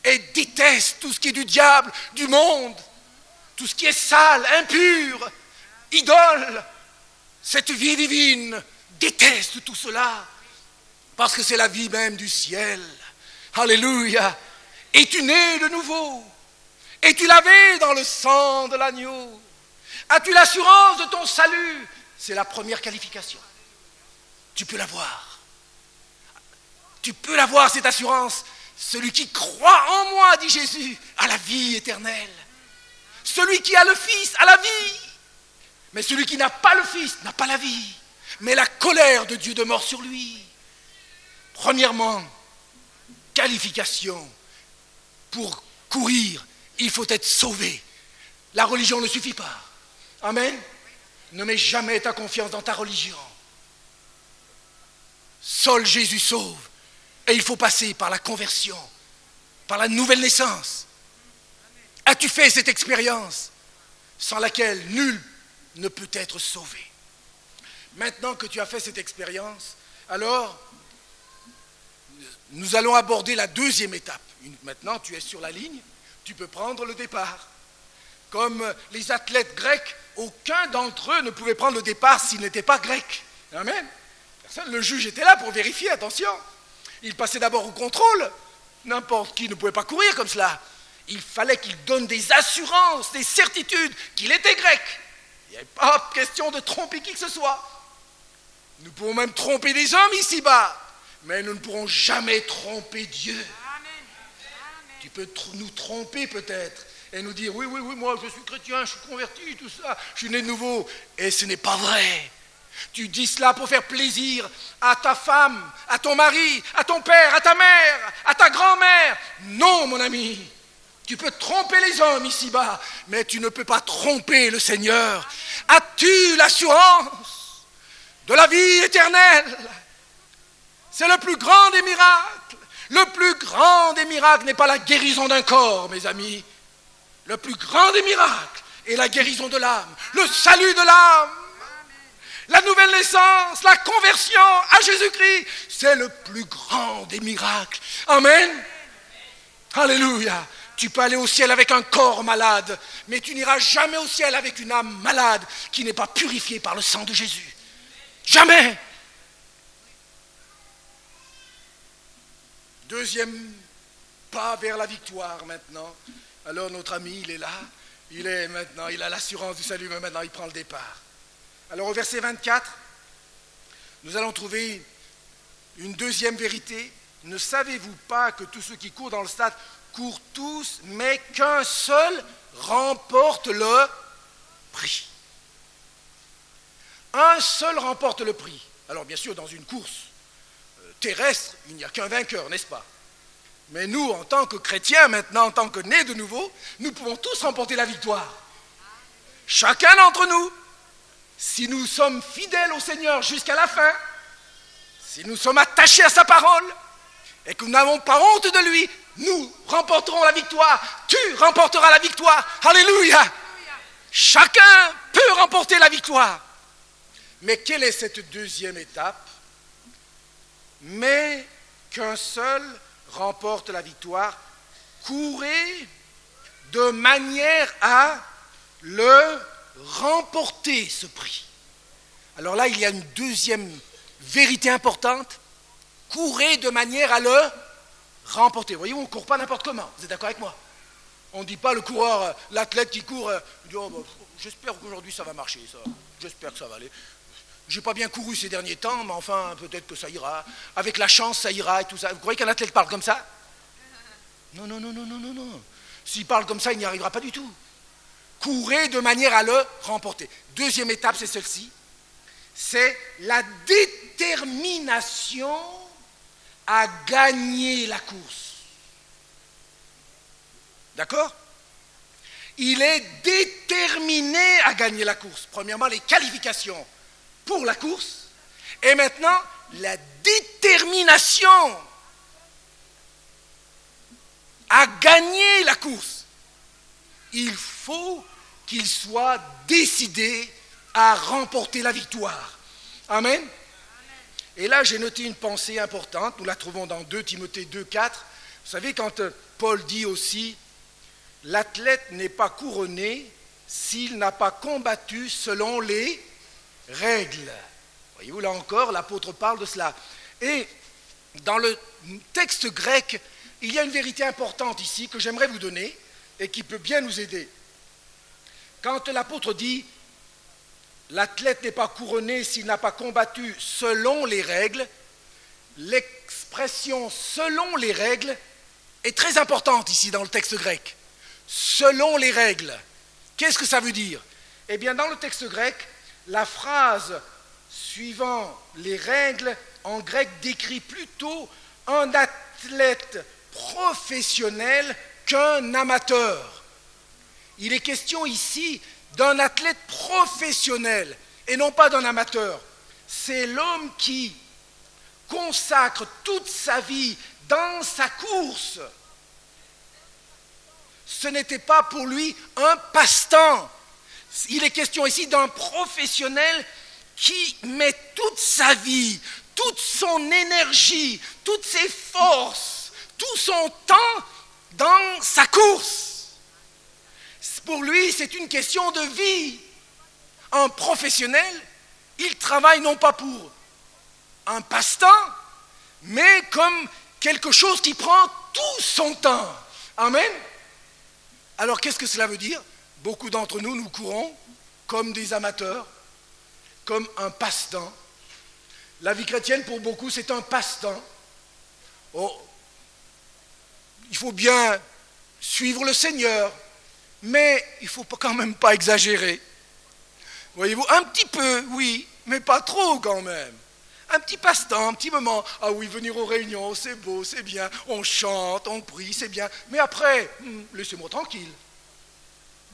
et déteste tout ce qui est du diable, du monde, tout ce qui est sale, impur, idole. Cette vie divine déteste tout cela parce que c'est la vie même du ciel. Alléluia. Es-tu né de nouveau? Es-tu lavé dans le sang de l'agneau? As-tu l'assurance de ton salut? C'est la première qualification. Tu peux l'avoir. Tu peux l'avoir, cette assurance. Celui qui croit en moi, dit Jésus, a la vie éternelle. Celui qui a le Fils a la vie. Mais celui qui n'a pas le Fils n'a pas la vie. Mais la colère de Dieu demeure sur lui. Premièrement, qualification. Pour courir, il faut être sauvé. La religion ne suffit pas. Amen. Ne mets jamais ta confiance dans ta religion. Seul Jésus sauve. Et il faut passer par la conversion, par la nouvelle naissance. As-tu fait cette expérience sans laquelle nul ne peut être sauvé? Maintenant que tu as fait cette expérience, alors nous allons aborder la deuxième étape. Maintenant, tu es sur la ligne, tu peux prendre le départ. Comme les athlètes grecs, aucun d'entre eux ne pouvait prendre le départ s'il n'était pas grec. Amen. Personne, le juge était là pour vérifier, attention. Il passait d'abord au contrôle. N'importe qui ne pouvait pas courir comme cela. Il fallait qu'il donne des assurances, des certitudes qu'il était grec. Il n'y avait pas question de tromper qui que ce soit. Nous pouvons même tromper des hommes ici-bas, mais nous ne pourrons jamais tromper Dieu. Amen. Tu peux nous tromper peut-être et nous dire, oui, moi je suis chrétien, je suis converti, tout ça, je suis né de nouveau. Et ce n'est pas vrai. Tu dis cela pour faire plaisir à ta femme, à ton mari, à ton père, à ta mère, à ta grand-mère. Non, mon ami, tu peux tromper les hommes ici-bas, mais tu ne peux pas tromper le Seigneur. As-tu l'assurance de la vie éternelle? C'est le plus grand des miracles. Le plus grand des miracles n'est pas la guérison d'un corps, mes amis. Le plus grand des miracles est la guérison de l'âme, le salut de l'âme. La nouvelle naissance, la conversion à Jésus-Christ, c'est le plus grand des miracles. Amen. Alléluia. Tu peux aller au ciel avec un corps malade, mais tu n'iras jamais au ciel avec une âme malade qui n'est pas purifiée par le sang de Jésus. Jamais. Deuxième pas vers la victoire maintenant. Alors notre ami, il est là. Il a l'assurance du salut, mais maintenant il prend le départ. Alors au verset 24, nous allons trouver une deuxième vérité ne savez-vous pas que tous ceux qui courent dans le stade courent tous, mais qu'un seul remporte le prix? Un seul remporte le prix. Alors bien sûr, dans une course terrestre, il n'y a qu'un vainqueur, n'est-ce pas? Mais nous, en tant que chrétiens, maintenant, en tant que nés de nouveau, nous pouvons tous remporter la victoire. Chacun d'entre nous, si nous sommes fidèles au Seigneur jusqu'à la fin, si nous sommes attachés à sa parole, et que nous n'avons pas honte de lui, nous remporterons la victoire. Tu remporteras la victoire. Alléluia. Chacun peut remporter la victoire. Mais quelle est cette deuxième étape? Mais qu'un seul remporte la victoire. Courez de manière à le remporter, ce prix. Alors là, il y a une deuxième vérité importante. Courez de manière à le remporter. Voyez-vous, on ne court pas n'importe comment. Vous êtes d'accord avec moi? On ne dit pas le coureur, l'athlète qui court, dit, oh, bah, j'espère qu'aujourd'hui ça va marcher, ça. J'espère que ça va aller. J'ai pas bien couru ces derniers temps, mais enfin, peut-être que ça ira. Avec la chance, ça ira et tout ça. Vous croyez qu'un athlète parle comme ça? Non, non, non, non, non, non, non. S'il parle comme ça, il n'y arrivera pas du tout. Courez de manière à le remporter. Deuxième étape, c'est celle-ci. C'est la détermination à gagner la course. D'accord? Il est déterminé à gagner la course. Premièrement, les qualifications pour la course. Et maintenant, la détermination à gagner la course. Il faut qu'il soit décidé à remporter la victoire. Amen. Et là, j'ai noté une pensée importante. Nous la trouvons dans 2 Timothée 2,4. Vous savez, quand Paul dit aussi, l'athlète n'est pas couronné s'il n'a pas combattu selon les règles. Voyez-vous, là encore, l'apôtre parle de cela. Et dans le texte grec, il y a une vérité importante ici que j'aimerais vous donner et qui peut bien nous aider. Quand l'apôtre dit « l'athlète n'est pas couronné s'il n'a pas combattu selon les règles », l'expression « selon les règles » est très importante ici dans le texte grec. Selon les règles. Qu'est-ce que ça veut dire? Eh bien, dans le texte grec, la phrase suivant les règles en grec décrit plutôt un athlète professionnel qu'un amateur. Il est question ici d'un athlète professionnel et non pas d'un amateur. C'est l'homme qui consacre toute sa vie dans sa course. Ce n'était pas pour lui un passe-temps. Il est question ici d'un professionnel qui met toute sa vie, toute son énergie, toutes ses forces, tout son temps dans sa course. Pour lui, c'est une question de vie. Un professionnel, il travaille non pas pour un passe-temps, mais comme quelque chose qui prend tout son temps. Amen. Alors, qu'est-ce que cela veut dire? Beaucoup d'entre nous, nous courons comme des amateurs, comme un passe-temps. La vie chrétienne, pour beaucoup, c'est un passe-temps. Oh, il faut bien suivre le Seigneur, mais il ne faut quand même pas exagérer. Voyez-vous, un petit peu, oui, mais pas trop quand même. Un petit passe-temps, un petit moment. Ah oui, venir aux réunions, c'est beau, c'est bien. On chante, on prie, c'est bien. Mais après, laissez-moi tranquille.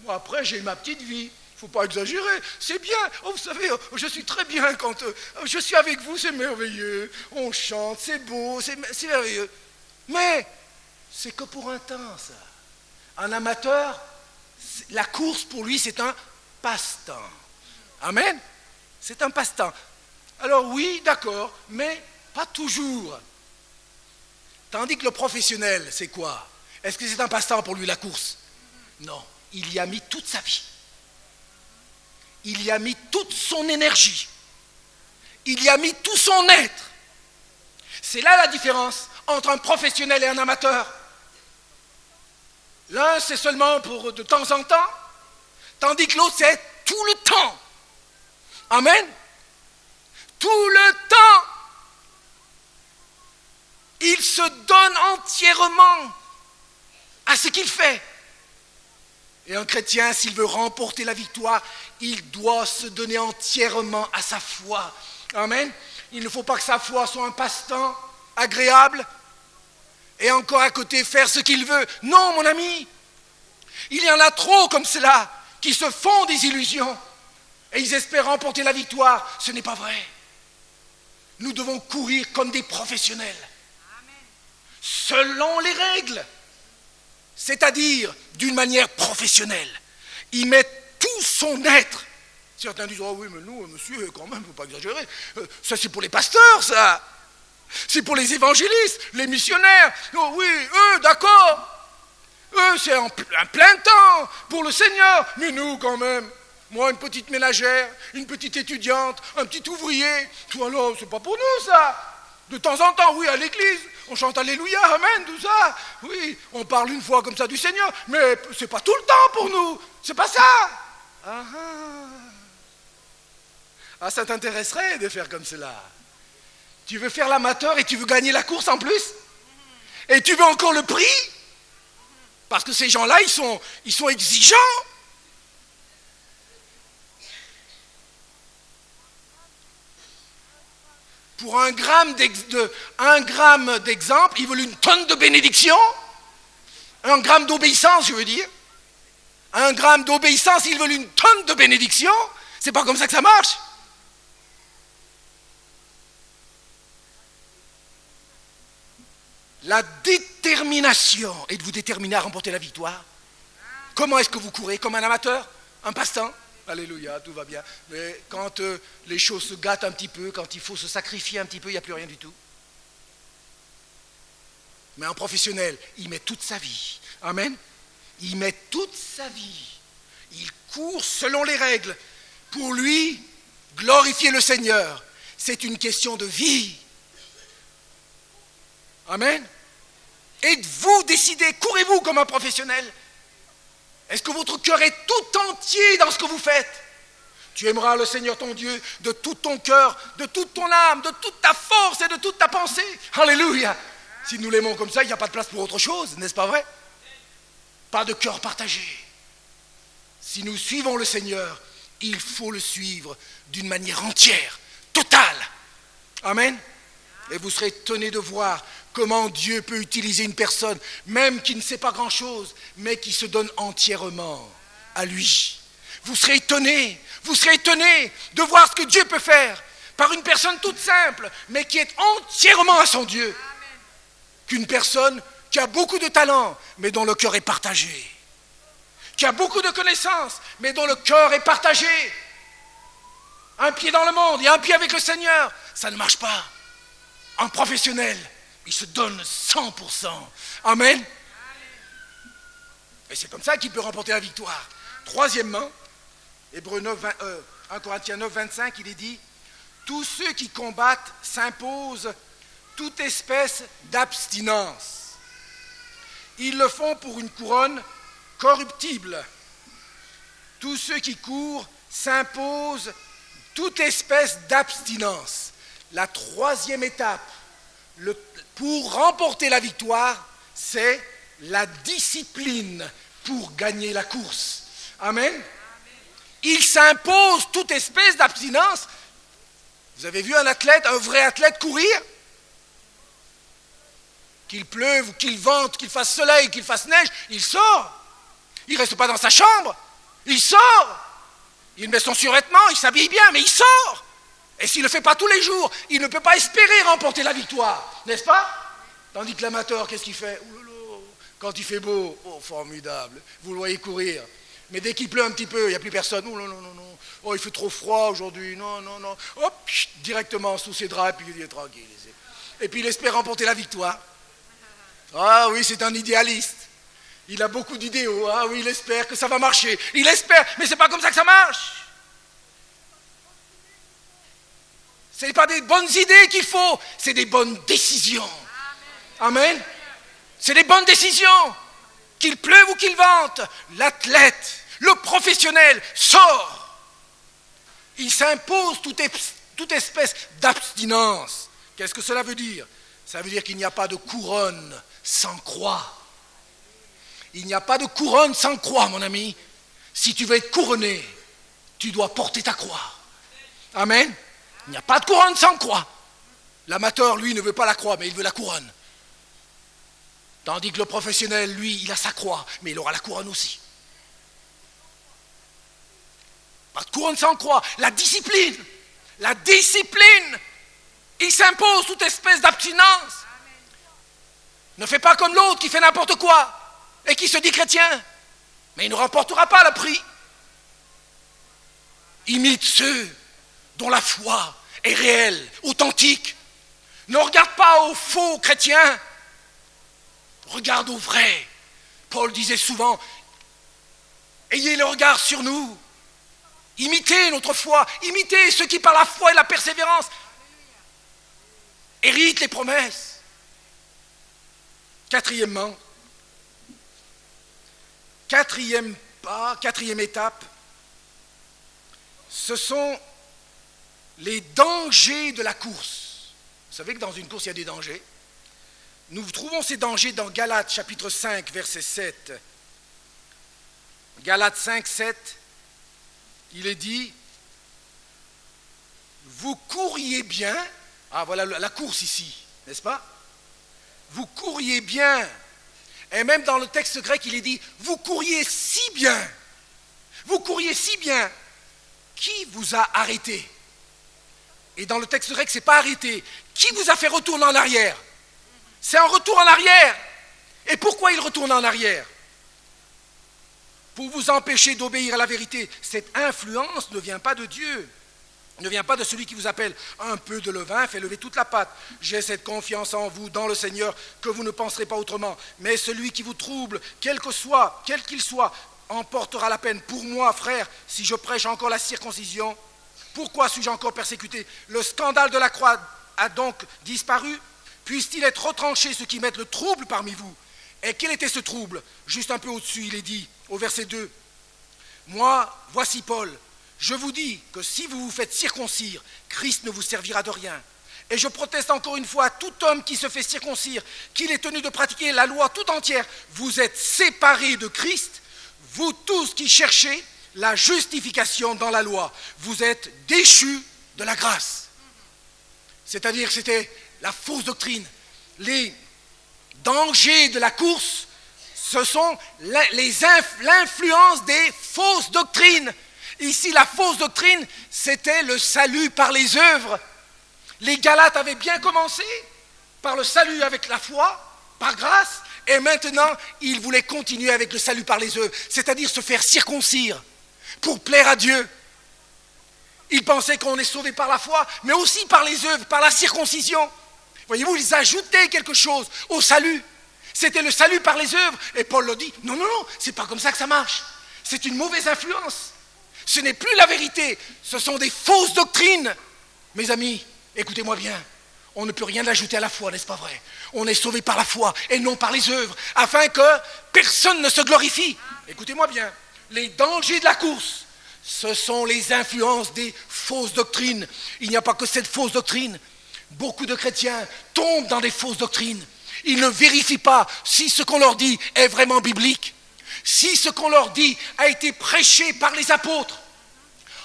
Moi, après, j'ai ma petite vie. Il ne faut pas exagérer. C'est bien. Oh, vous savez, je suis très bien quand je suis avec vous, c'est merveilleux. On chante, c'est beau, c'est merveilleux. Mais c'est que pour un temps, ça. Un amateur, la course pour lui, c'est un passe-temps. Amen. C'est un passe-temps. Alors oui, d'accord, mais pas toujours. Tandis que le professionnel, c'est quoi? Est-ce que c'est un passe-temps pour lui, la course? Non, il y a mis toute sa vie. Il y a mis toute son énergie. Il y a mis tout son être. C'est là la différence entre un professionnel et un amateur. L'un, c'est seulement pour de temps en temps, tandis que l'autre, c'est tout le temps. Amen. Tout le temps. Il se donne entièrement à ce qu'il fait. Et un chrétien, s'il veut remporter la victoire, il doit se donner entièrement à sa foi. Amen. Il ne faut pas que sa foi soit un passe-temps agréable et encore à côté faire ce qu'il veut. Non, mon ami, il y en a trop comme cela qui se font des illusions et ils espèrent remporter la victoire. Ce n'est pas vrai. Nous devons courir comme des professionnels, selon les règles, c'est-à-dire d'une manière professionnelle. Il met tout son être. Certains disent, oh oui, mais nous, monsieur, quand même, il ne faut pas exagérer. Ça, c'est pour les pasteurs, ça. C'est pour les évangélistes, les missionnaires. Oh oui, eux, d'accord. Eux, c'est un plein temps pour le Seigneur. Mais nous, quand même, moi, une petite ménagère, une petite étudiante, un petit ouvrier, tout alors, c'est pas pour nous, ça. De temps en temps, oui, à l'église, on chante Alléluia, Amen, tout ça. Oui, on parle une fois comme ça du Seigneur, mais c'est pas tout le temps pour nous. C'est pas ça. Ah, ça t'intéresserait de faire comme cela. Tu veux faire l'amateur et tu veux gagner la course en plus? Et tu veux encore le prix? Parce que ces gens-là, ils sont exigeants. Pour un gramme d'exemple, ils veulent une tonne de bénédiction. Un gramme d'obéissance, je veux dire. Un gramme d'obéissance, ils veulent une tonne de bénédiction. C'est pas comme ça que ça marche. La détermination. Êtes-vous déterminé à remporter la victoire? Comment est-ce que vous courez? Comme un amateur? Un passe-temps? Alléluia, tout va bien. Mais quand les choses se gâtent un petit peu, quand il faut se sacrifier un petit peu, il n'y a plus rien du tout. Mais un professionnel, il met toute sa vie. Amen. Il met toute sa vie. Il court selon les règles. Pour lui, glorifier le Seigneur, c'est une question de vie. Amen. Êtes-vous décidé, courez-vous comme un professionnel? Est-ce que votre cœur est tout entier dans ce que vous faites? Tu aimeras le Seigneur ton Dieu de tout ton cœur, de toute ton âme, de toute ta force et de toute ta pensée. Alléluia. Si nous l'aimons comme ça, il n'y a pas de place pour autre chose, n'est-ce pas vrai? Pas de cœur partagé. Si nous suivons le Seigneur, il faut le suivre d'une manière entière, totale. Amen. Et vous serez étonnés de voir comment Dieu peut utiliser une personne, même qui ne sait pas grand-chose, mais qui se donne entièrement à lui. Vous serez étonnés de voir ce que Dieu peut faire par une personne toute simple, mais qui est entièrement à son Dieu. Qu'une personne qui a beaucoup de talent, mais dont le cœur est partagé. Qui a beaucoup de connaissances, mais dont le cœur est partagé. Un pied dans le monde et un pied avec le Seigneur, ça ne marche pas. Un professionnel, il se donne 100%. Amen. Et c'est comme ça qu'il peut remporter la victoire. Troisièmement, 1 Corinthiens 9, 25, il est dit, tous ceux qui combattent s'imposent toute espèce d'abstinence. Ils le font pour une couronne corruptible. Tous ceux qui courent s'imposent toute espèce d'abstinence. La troisième étape pour remporter la victoire, c'est la discipline pour gagner la course. Amen. Il s'impose toute espèce d'abstinence. Vous avez vu un vrai athlète courir? Qu'il pleuve, ou qu'il vente, qu'il fasse soleil, qu'il fasse neige, il sort. Il ne reste pas dans sa chambre. Il sort. Il met son survêtement, il s'habille bien, mais il sort. Et s'il ne le fait pas tous les jours, il ne peut pas espérer remporter la victoire, n'est-ce pas? Tandis que l'amateur, qu'est-ce qu'il fait? Quand il fait beau, oh formidable, vous le voyez courir. Mais dès qu'il pleut un petit peu, il n'y a plus personne. Oh non, non, non, non. Oh, il fait trop froid aujourd'hui. Non, non, non. Hop, directement sous ses draps, et puis il est tranquille. Et puis il espère remporter la victoire. Ah oui, c'est un idéaliste. Il a beaucoup d'idéaux. Ah oui, il espère que ça va marcher. Il espère, mais c'est pas comme ça que ça marche. Ce n'est pas des bonnes idées qu'il faut, c'est des bonnes décisions. Amen. C'est des bonnes décisions. Qu'il pleuve ou qu'il vente, l'athlète, le professionnel sort. Il s'impose toute espèce d'abstinence. Qu'est-ce que cela veut dire? Ça veut dire qu'il n'y a pas de couronne sans croix. Il n'y a pas de couronne sans croix, mon ami. Si tu veux être couronné, tu dois porter ta croix. Amen. Il n'y a pas de couronne sans croix. L'amateur, lui, ne veut pas la croix, mais il veut la couronne. Tandis que le professionnel, lui, il a sa croix, mais il aura la couronne aussi. Pas de couronne sans croix. La discipline, il s'impose toute espèce d'abstinence. Ne fais pas comme l'autre qui fait n'importe quoi et qui se dit chrétien, mais il ne remportera pas le prix. Imite ceux dont la foi est réelle, authentique. Ne regarde pas aux faux chrétiens, regarde aux vrais. Paul disait souvent, ayez le regard sur nous. Imitez notre foi, imitez ceux qui par la foi et la persévérance héritent les promesses. Quatrièmement, quatrième étape, ce sont les dangers de la course. Vous savez que dans une course, il y a des dangers. Nous trouvons ces dangers dans Galates chapitre 5, verset 7. Galates 5, 7, il est dit, vous couriez bien, ah voilà la course ici, n'est-ce pas? Vous couriez bien, et même dans le texte grec, il est dit, vous couriez si bien, qui vous a arrêté? Et dans le texte grec, ce n'est pas arrêté, qui vous a fait retourner en arrière? C'est un retour en arrière. Et pourquoi il retourne en arrière? Pour vous empêcher d'obéir à la vérité. Cette influence ne vient pas de Dieu, ne vient pas de celui qui vous appelle. Un peu de levain fait lever toute la pâte. J'ai cette confiance en vous, dans le Seigneur, que vous ne penserez pas autrement. Mais celui qui vous trouble, quel qu'il soit, emportera la peine. Pour moi, frère, si je prêche encore la circoncision, pourquoi suis-je encore persécuté? Le scandale de la croix a donc disparu. Puisse-t-il être retranché ceux qui mettent le trouble parmi vous? Et quel était ce trouble? Juste un peu au-dessus, il est dit, au verset 2. Moi, voici Paul, je vous dis que si vous vous faites circoncire, Christ ne vous servira de rien. Et je proteste encore une fois à tout homme qui se fait circoncire, qu'il est tenu de pratiquer la loi tout entière. Vous êtes séparés de Christ, vous tous qui cherchez la justification dans la loi. Vous êtes déchus de la grâce. C'est-à-dire que c'était la fausse doctrine. Les dangers de la course, ce sont l'influence des fausses doctrines. Ici, la fausse doctrine, c'était le salut par les œuvres. Les Galates avaient bien commencé par le salut avec la foi, par grâce, et maintenant, ils voulaient continuer avec le salut par les œuvres, c'est-à-dire se faire circoncire pour plaire à Dieu. Ils pensaient qu'on est sauvé par la foi, mais aussi par les œuvres, par la circoncision. Voyez-vous, ils ajoutaient quelque chose au salut. C'était le salut par les œuvres. Et Paul leur dit, non, c'est pas comme ça que ça marche. C'est une mauvaise influence. Ce n'est plus la vérité, ce sont des fausses doctrines. Mes amis, écoutez-moi bien, on ne peut rien ajouter à la foi, n'est-ce pas vrai? On est sauvé par la foi et non par les œuvres, afin que personne ne se glorifie. Écoutez-moi bien, les dangers de la course, ce sont les influences des fausses doctrines. Il n'y a pas que cette fausse doctrine. Beaucoup de chrétiens tombent dans des fausses doctrines. Ils ne vérifient pas si ce qu'on leur dit est vraiment biblique. Si ce qu'on leur dit a été prêché par les apôtres,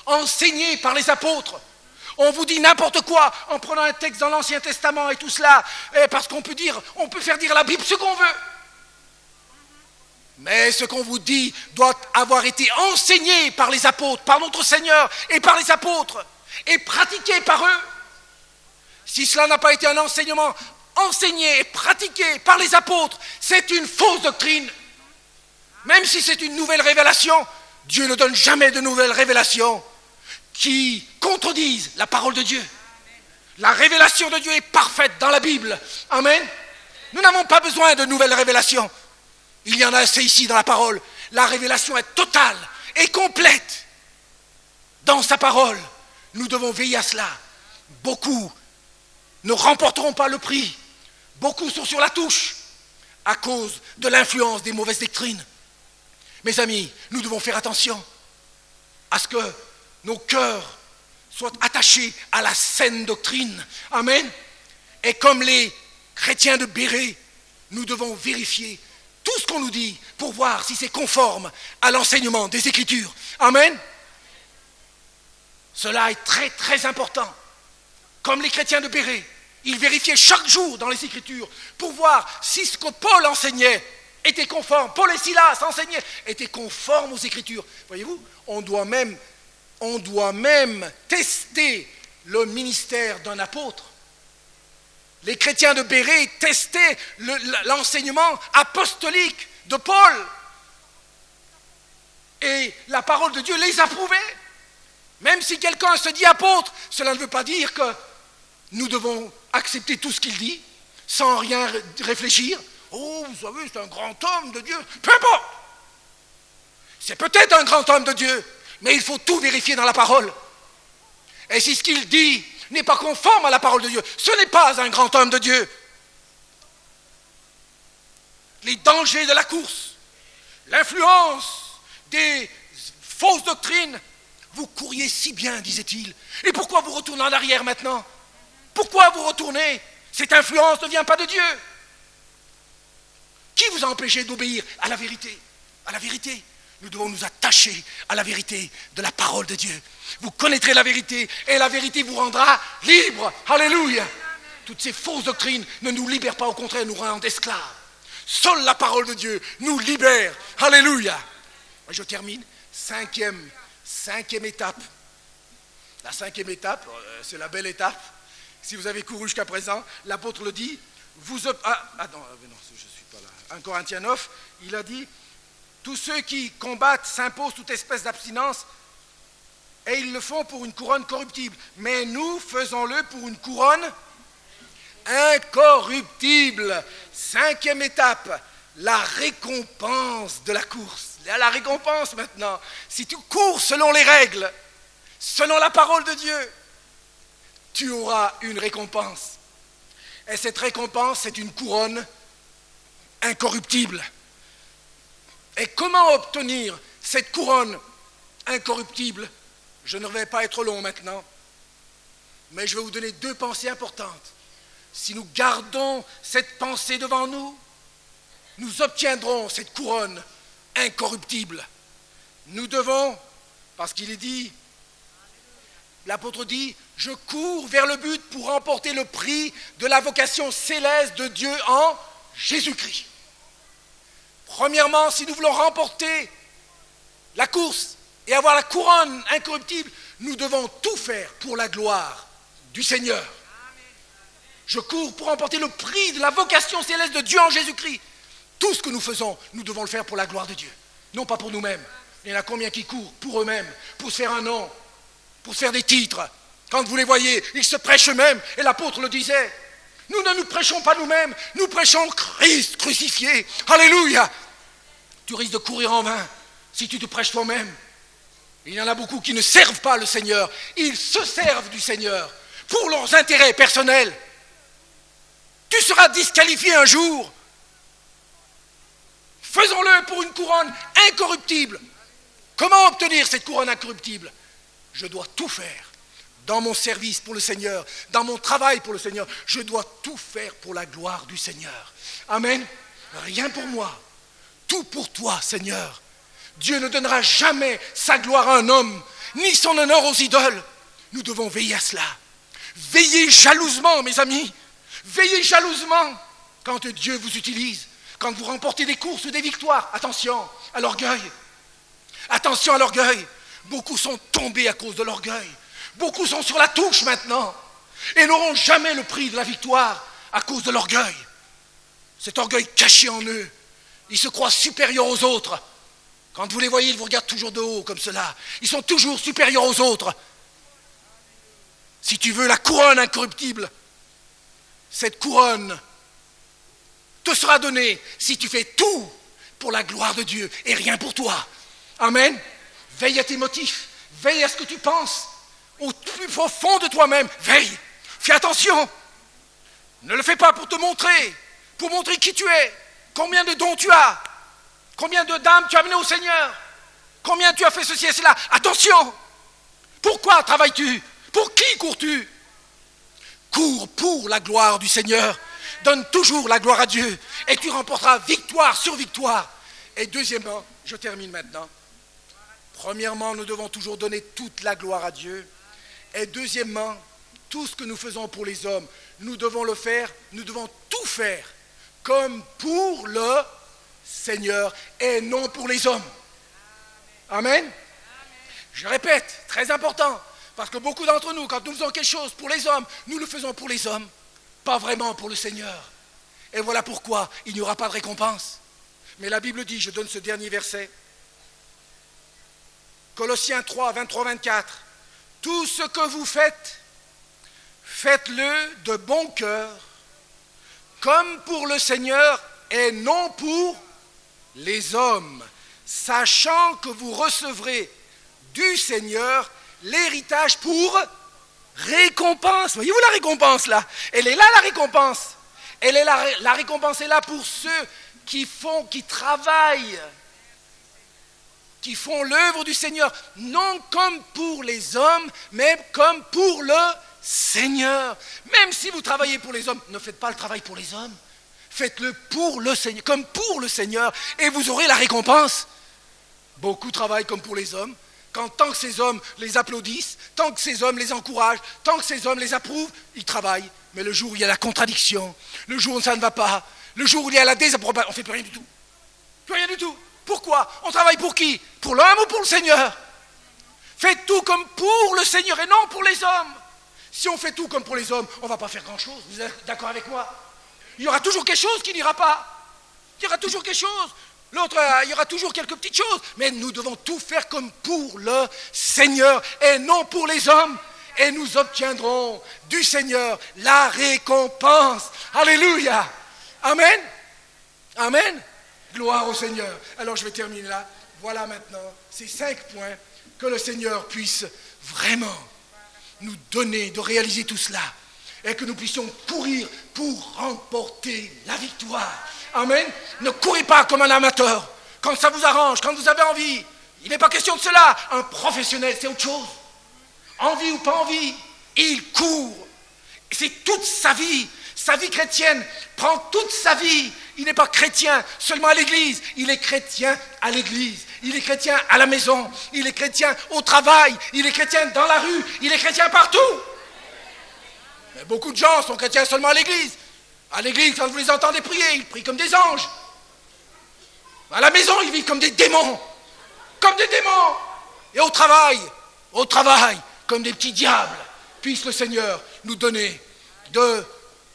enseigné par les apôtres. On vous dit n'importe quoi en prenant un texte dans l'Ancien Testament et tout cela, parce qu'on peut faire dire à la Bible ce qu'on veut. Mais ce qu'on vous dit doit avoir été enseigné par les apôtres, par notre Seigneur et par les apôtres, et pratiqué par eux. Si cela n'a pas été un enseignement enseigné et pratiqué par les apôtres, c'est une fausse doctrine. Même si c'est une nouvelle révélation, Dieu ne donne jamais de nouvelles révélations qui contredisent la parole de Dieu. La révélation de Dieu est parfaite dans la Bible. Amen. Nous n'avons pas besoin de nouvelles révélations. Il y en a assez ici dans la parole. La révélation est totale et complète dans sa parole. Nous devons veiller à cela. Beaucoup ne remporteront pas le prix. Beaucoup sont sur la touche à cause de l'influence des mauvaises doctrines. Mes amis, nous devons faire attention à ce que nos cœurs soient attachés à la saine doctrine. Amen. Et comme les chrétiens de Bérée, nous devons vérifier tout ce qu'on nous dit pour voir si c'est conforme à l'enseignement des Écritures. Amen. Cela est très très important. Comme les chrétiens de Bérée, ils vérifiaient chaque jour dans les Écritures pour voir si ce que Paul enseignait était conforme. Paul et Silas enseignaient, était conforme aux Écritures. Voyez-vous, on doit même tester le ministère d'un apôtre. Les chrétiens de Bérée testaient l'enseignement apostolique de Paul. Et la parole de Dieu les approuvait. Même si quelqu'un se dit apôtre, cela ne veut pas dire que nous devons accepter tout ce qu'il dit, sans rien réfléchir. Oh, vous savez, c'est un grand homme de Dieu. Peu importe. C'est peut-être un grand homme de Dieu, mais il faut tout vérifier dans la parole. Et si ce qu'il dit n'est pas conforme à la parole de Dieu, ce n'est pas un grand homme de Dieu. Les dangers de la course, l'influence des fausses doctrines, vous couriez si bien, disait-il. Et pourquoi vous retournez en arrière maintenant? Pourquoi vous retournez? Cette influence ne vient pas de Dieu. Qui vous a empêché d'obéir à la vérité? À la vérité. Nous devons nous attacher à la vérité de la parole de Dieu. Vous connaîtrez la vérité et la vérité vous rendra libre. Alléluia. Toutes ces fausses doctrines ne nous libèrent pas, au contraire, nous rendent esclaves. Seule la parole de Dieu nous libère. Alléluia. Je termine. Cinquième étape. La cinquième étape, c'est la belle étape. Si vous avez couru jusqu'à présent, l'apôtre le dit. Non, je ne suis pas là. 1 Corinthiens 9, il a dit, tous ceux qui combattent s'imposent toute espèce d'abstinence et ils le font pour une couronne corruptible. Mais nous, faisons-le pour une couronne incorruptible. Cinquième étape, la récompense de la course. La récompense maintenant, si tu cours selon les règles, selon la parole de Dieu, tu auras une récompense. Et cette récompense, c'est une couronne incorruptible. Et comment obtenir cette couronne incorruptible? Je ne vais pas être long maintenant, mais je vais vous donner 2 pensées importantes. Si nous gardons cette pensée devant nous, nous obtiendrons cette couronne incorruptible. Nous devons, parce qu'il est dit, l'apôtre dit, je cours vers le but pour remporter le prix de la vocation céleste de Dieu en Jésus-Christ. Premièrement, si nous voulons remporter la course et avoir la couronne incorruptible, nous devons tout faire pour la gloire du Seigneur. Je cours pour remporter le prix de la vocation céleste de Dieu en Jésus-Christ. Tout ce que nous faisons, nous devons le faire pour la gloire de Dieu, non pas pour nous-mêmes. Il y en a combien qui courent pour eux-mêmes, pour se faire un nom, pour se faire des titres. Quand vous les voyez, ils se prêchent eux-mêmes, et l'apôtre le disait. Nous ne nous prêchons pas nous-mêmes, nous prêchons Christ crucifié. Alléluia. Tu risques de courir en vain si tu te prêches toi-même. Il y en a beaucoup qui ne servent pas le Seigneur. Ils se servent du Seigneur pour leurs intérêts personnels. Tu seras disqualifié un jour. Faisons-le pour une couronne incorruptible. Comment obtenir cette couronne incorruptible? Je dois tout faire dans mon service pour le Seigneur, dans mon travail pour le Seigneur. Je dois tout faire pour la gloire du Seigneur. Amen. Rien pour moi, tout pour toi, Seigneur. Dieu ne donnera jamais sa gloire à un homme, ni son honneur aux idoles. Nous devons veiller à cela. Veillez jalousement, mes amis. Veillez jalousement quand Dieu vous utilise, quand vous remportez des courses ou des victoires. Attention à l'orgueil. Attention à l'orgueil. Beaucoup sont tombés à cause de l'orgueil. Beaucoup sont sur la touche maintenant et n'auront jamais le prix de la victoire à cause de l'orgueil. Cet orgueil caché en eux. Ils se croient supérieurs aux autres. Quand vous les voyez, ils vous regardent toujours de haut comme cela. Ils sont toujours supérieurs aux autres. Si tu veux la couronne incorruptible, cette couronne te sera donnée si tu fais tout pour la gloire de Dieu et rien pour toi. Amen. Veille à tes motifs, veille à ce que tu penses, au plus profond de toi-même, veille, fais attention. Ne le fais pas pour te montrer, pour montrer qui tu es, combien de dons tu as, combien de dames tu as amenées au Seigneur, combien tu as fait ceci et cela. Attention. Pourquoi travailles-tu? Pour qui cours-tu? Cours pour la gloire du Seigneur Donne toujours la gloire à Dieu et tu remporteras victoire sur victoire. Et deuxièmement, je termine maintenant. Premièrement, nous devons toujours donner toute la gloire à Dieu. Et deuxièmement, tout ce que nous faisons pour les hommes, nous devons le faire, nous devons tout faire comme pour le Seigneur et non pour les hommes. Amen. Je répète, très important, parce que beaucoup d'entre nous, quand nous faisons quelque chose pour les hommes, nous le faisons pour les hommes, pas vraiment pour le Seigneur. Et voilà pourquoi il n'y aura pas de récompense. Mais la Bible dit, je donne ce dernier verset, Colossiens 3, 23-24, tout ce que vous faites, faites-le de bon cœur, comme pour le Seigneur et non pour les hommes, sachant que vous recevrez du Seigneur l'héritage pour récompense. Voyez-vous la récompense là? Elle est là la récompense. Elle est là, la récompense est là pour ceux qui travaillent, qui font l'œuvre du Seigneur, non comme pour les hommes, mais comme pour le Seigneur. Même si vous travaillez pour les hommes, ne faites pas le travail pour les hommes. Faites-le pour le Seigneur, comme pour le Seigneur, et vous aurez la récompense. Beaucoup travaillent comme pour les hommes. Tant que ces hommes les applaudissent, tant que ces hommes les encouragent, tant que ces hommes les approuvent, ils travaillent. Mais le jour où il y a la contradiction, le jour où ça ne va pas, le jour où il y a la désapprobation, on ne fait plus rien du tout. Plus rien du tout. Pourquoi? On travaille pour qui? Pour l'homme ou pour le Seigneur? Faites tout comme pour le Seigneur et non pour les hommes. Si on fait tout comme pour les hommes, on ne va pas faire grand-chose. Vous êtes d'accord avec moi? Il y aura toujours quelque chose qui n'ira pas. Il y aura toujours quelque chose. L'autre, il y aura toujours quelques petites choses. Mais nous devons tout faire comme pour le Seigneur et non pour les hommes. Et nous obtiendrons du Seigneur la récompense. Alléluia. Amen. Amen. Gloire au Seigneur. Alors je vais terminer là. Voilà maintenant ces 5 points que le Seigneur puisse vraiment nous donner de réaliser tout cela et que nous puissions courir pour remporter la victoire. Amen. Ne courez pas comme un amateur. Quand ça vous arrange, quand vous avez envie. Il n'est pas question de cela. Un professionnel, c'est autre chose. Envie ou pas envie, il court. C'est toute sa vie chrétienne prend toute sa vie. Il n'est pas chrétien seulement à l'église, il est chrétien à l'église. Il est chrétien à la maison, il est chrétien au travail, il est chrétien dans la rue, il est chrétien partout. Mais beaucoup de gens sont chrétiens seulement à l'église. À l'église, quand vous les entendez prier, ils prient comme des anges. À la maison, ils vivent comme des démons. Comme des démons. Et au travail, comme des petits diables. Puisse le Seigneur nous donner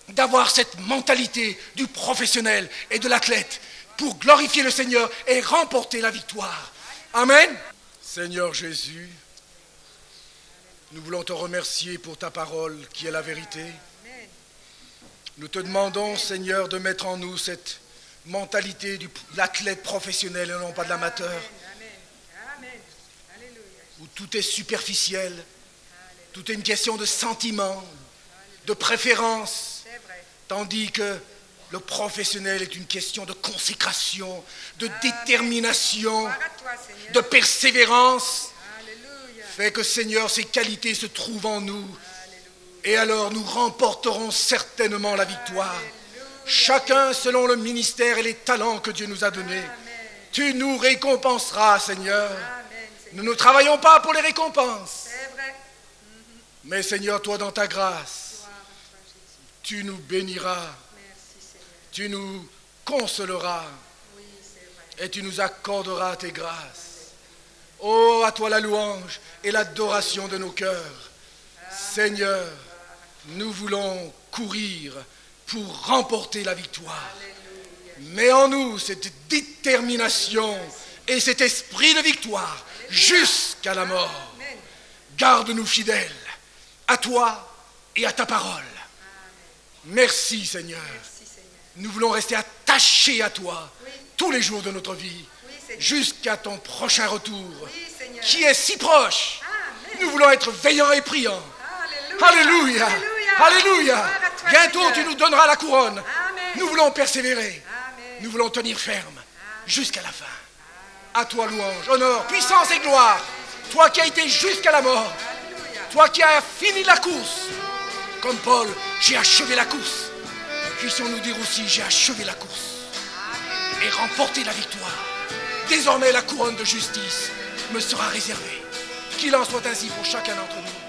d'avoir cette mentalité du professionnel et de l'athlète pour glorifier le Seigneur et remporter la victoire. Amen. Seigneur Jésus, nous voulons te remercier pour ta parole qui est la vérité. Nous te demandons, Seigneur, de mettre en nous cette mentalité de l'athlète professionnel et non pas de l'amateur. Où tout est superficiel, tout est une question de sentiment, de préférence, tandis que le professionnel est une question de consécration, de détermination, de persévérance. Fais que, Seigneur, ces qualités se trouvent en nous. Et alors nous remporterons certainement la victoire. Chacun selon le ministère et les talents que Dieu nous a donnés. Tu nous récompenseras, Seigneur. Nous ne travaillons pas pour les récompenses. Mais Seigneur, toi dans ta grâce, tu nous béniras. Tu nous consoleras. Et tu nous accorderas tes grâces. Oh, à toi la louange et l'adoration de nos cœurs. Seigneur, nous voulons courir pour remporter la victoire. Mets en nous cette détermination et cet esprit de victoire jusqu'à la mort. Garde-nous fidèles à toi et à ta parole. Merci Seigneur. Nous voulons rester attachés à toi tous les jours de notre vie jusqu'à ton prochain retour qui est si proche. Nous voulons être veillants et priants. Alléluia. Alléluia. Bientôt tu nous donneras la couronne. Nous voulons persévérer. Nous voulons tenir ferme jusqu'à la fin. À toi louange, honneur, puissance et gloire. Toi qui as été jusqu'à la mort. Toi qui as fini la course. Comme Paul, j'ai achevé la course. puissions-nous dire aussi, j'ai achevé la course et remporté la victoire. Désormais, la couronne de justice me sera réservée. Qu'il en soit ainsi pour chacun d'entre nous.